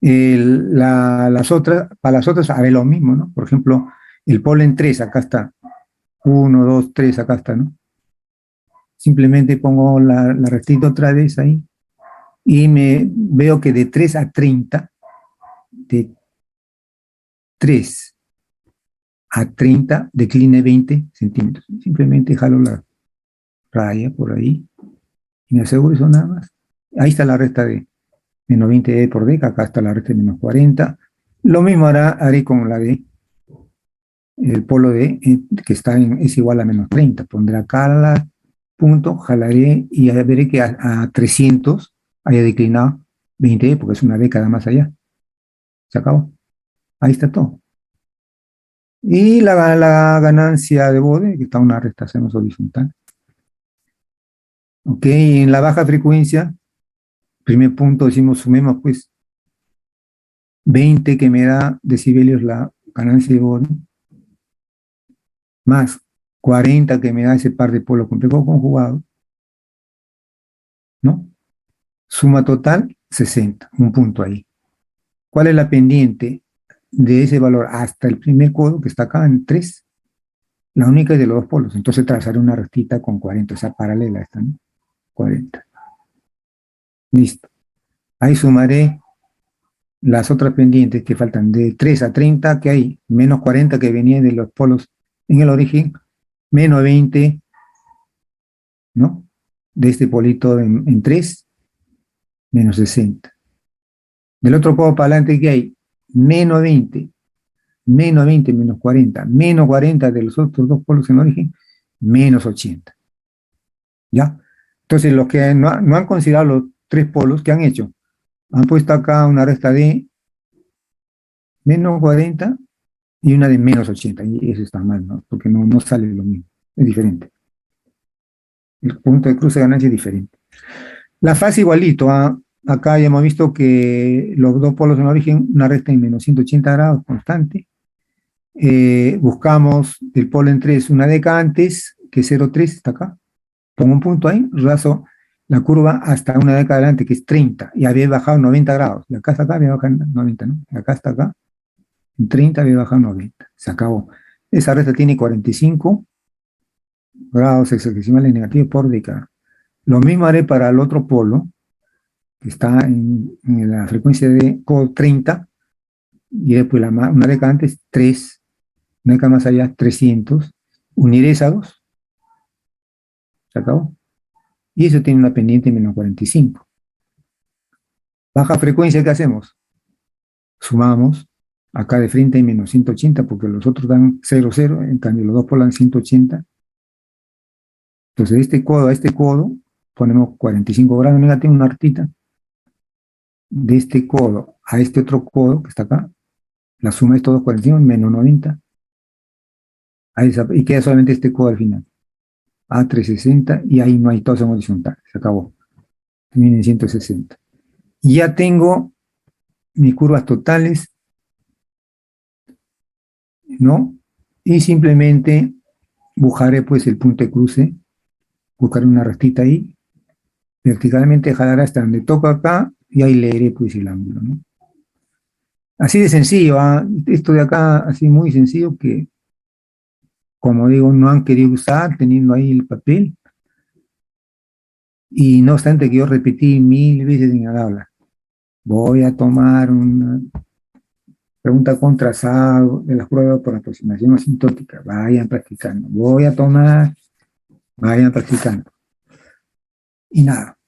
Para las otras haré lo mismo, ¿no? Por ejemplo, el polen 3, acá está. 1, 2, 3, acá está, ¿no? Simplemente pongo la rectita otra vez ahí y veo que de 3 a 30, de 3 a 30 decline 20 centímetros. Simplemente jalo la raya por ahí y me aseguro eso nada más. Ahí está la recta de menos 20 E por deca, acá está la recta de menos 40. Lo mismo haré con la de el polo D, que es igual a menos 30. Pondré acá la punto, jalaré y veré que a 300 haya declinado 20 E, porque es una década más allá. Se acabó. Ahí está todo. Y la ganancia de Bode, que está una recta seno horizontal. Ok, en la baja frecuencia, primer punto decimos, sumemos pues 20 que me da decibelios la ganancia de Bode, más 40 que me da ese par de polos complejos conjugados, ¿no? Suma total, 60, un punto ahí. ¿Cuál es la pendiente de ese valor hasta el primer codo que está acá en 3? La única es de los dos polos. Entonces trazaré una rectita con 40, o sea, paralela a esta, ¿no? 40. Listo. Ahí sumaré las otras pendientes que faltan de 3 a 30, que hay menos 40 que venían de los polos en el origen, menos 20, ¿no? De este polito en 3, menos 60. Del otro podo para adelante que hay menos 20, menos 40, menos 40 de los otros dos polos en origen, menos 80. ¿Ya? Entonces, los que no han considerado los tres polos, ¿qué han hecho? Han puesto acá una recta de menos 40 y una de menos 80, y eso está mal, ¿no? Porque no sale lo mismo, es diferente. El punto de cruce de ganancia es diferente. La fase igualito, acá ya hemos visto que los dos polos en origen, una recta en menos 180 grados constante. Buscamos el polo en 3 una década antes, que 0,3 está acá. Pongo un punto ahí, raso la curva hasta una década adelante, que es 30, y había bajado 90 grados. De acá hasta acá había bajado 90, ¿no? De acá hasta acá, en 30 había bajado 90. Se acabó. Esa recta tiene 45 grados hexadecimales negativos por década. Lo mismo haré para el otro polo, que está en la frecuencia de 30, y después una década antes, 3, una década más allá, 300. Uniré esas dos. Se acabó. Y eso tiene una pendiente menos 45. Baja frecuencia, ¿qué hacemos? Sumamos. Acá de frente hay menos 180 porque los otros dan 0, 0, en cambio los dos polos dan 180. Entonces, de este codo a este codo ponemos 45 grados negativos, una artita. De este codo a este otro codo que está acá, la suma de estos dos 45 menos 90. Y queda solamente este codo al final. A 360 y ahí no hay, todos son horizontales. Se acabó. Termina en 160. Y ya tengo mis curvas totales, ¿no? Y simplemente buscaré pues el punto de cruce, buscaré una rastita ahí, verticalmente jalaré hasta donde toca acá y ahí leeré pues el ángulo, ¿no? Así de sencillo, esto de acá, así muy sencillo que, como digo, no han querido usar teniendo ahí el papel. Y no obstante que yo repetí 1000 veces en el aula, voy a tomar una pregunta con trazado de las pruebas por aproximación asintótica, vayan practicando, vayan practicando. Y nada,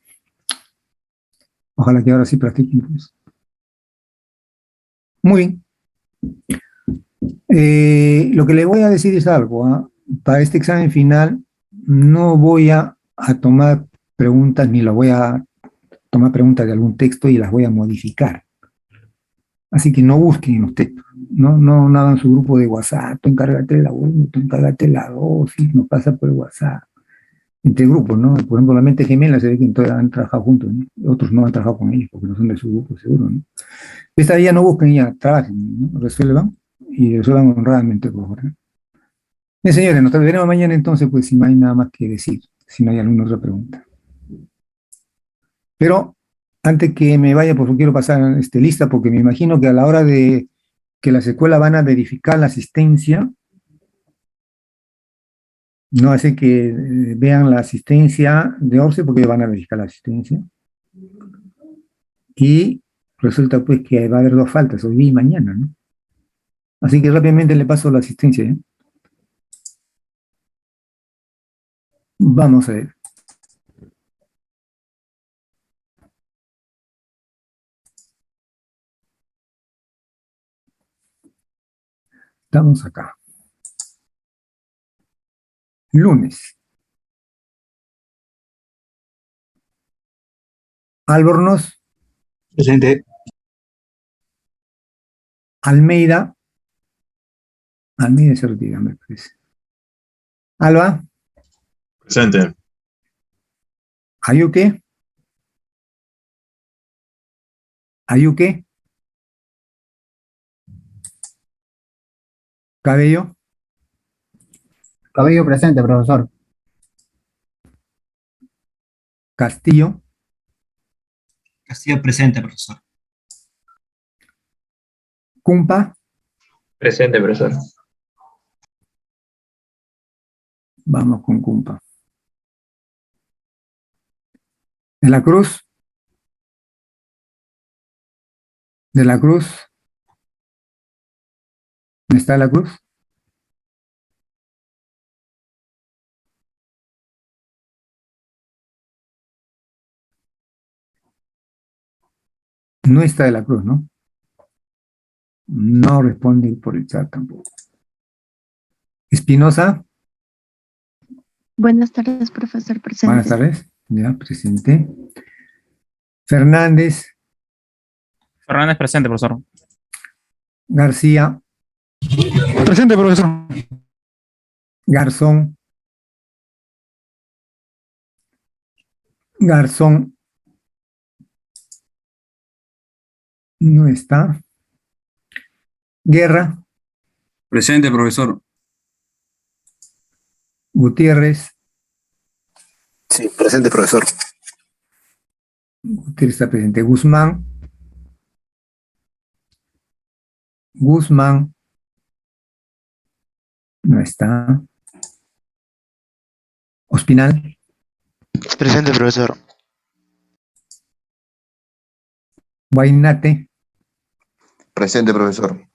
ojalá que ahora sí practiquen pues. Muy bien. Lo que le voy a decir es algo, para este examen final no voy a tomar preguntas ni lo voy a tomar preguntas de algún texto y las voy a modificar. Así que no busquen en los textos, no hagan su grupo de WhatsApp, tú encárgate de la 1, tú encárgate de la 2, y nos pasa por el WhatsApp. Entre grupos, ¿no? Por ejemplo, la mente gemela se ve que todos han trabajado juntos, ¿no? Otros no han trabajado con ellos porque no son de su grupo, seguro, ¿no? Esta día no busquen ya, trabajen, ¿no? Resuelvan y resuelvan honradamente, por favor. Bien, señores, nos veremos mañana entonces, pues si no hay nada más que decir, si no hay alguna otra pregunta. Pero antes que me vaya, porque quiero pasar lista, porque me imagino que a la hora de que las escuelas van a verificar la asistencia, no hace que vean la asistencia de ORCE, porque van a verificar la asistencia. Y resulta pues que va a haber dos faltas, hoy día y mañana, ¿no? Así que rápidamente le paso la asistencia, ¿eh? Vamos a ver. Estamos acá. Lunes. Albornoz. Presente. Almeida. Almeida se retira, me parece. Alba. Presente. Ayuque. Ayuque. Cabello. Cabello presente, profesor. Castillo. Castillo presente, profesor. Cumpa. Presente, profesor. Vamos con Cumpa. De la Cruz. De la Cruz. ¿Dónde está la Cruz? No está de la Cruz, ¿no? No responde por el chat tampoco. Espinosa. Buenas tardes, profesor. Presente. Buenas tardes. Ya, presente. Fernández. Fernández presente, profesor. García. Presente, profesor. Garzón. Garzón. No está. Guerra. Presente, profesor. Gutiérrez. Sí, presente, profesor. Gutiérrez está presente. Guzmán. Guzmán. No está. Ospinal. Presente, profesor. Guainate. Presente, profesor.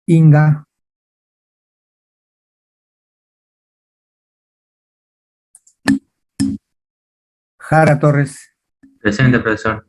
Inga. Jara Torres. Presente, profesor.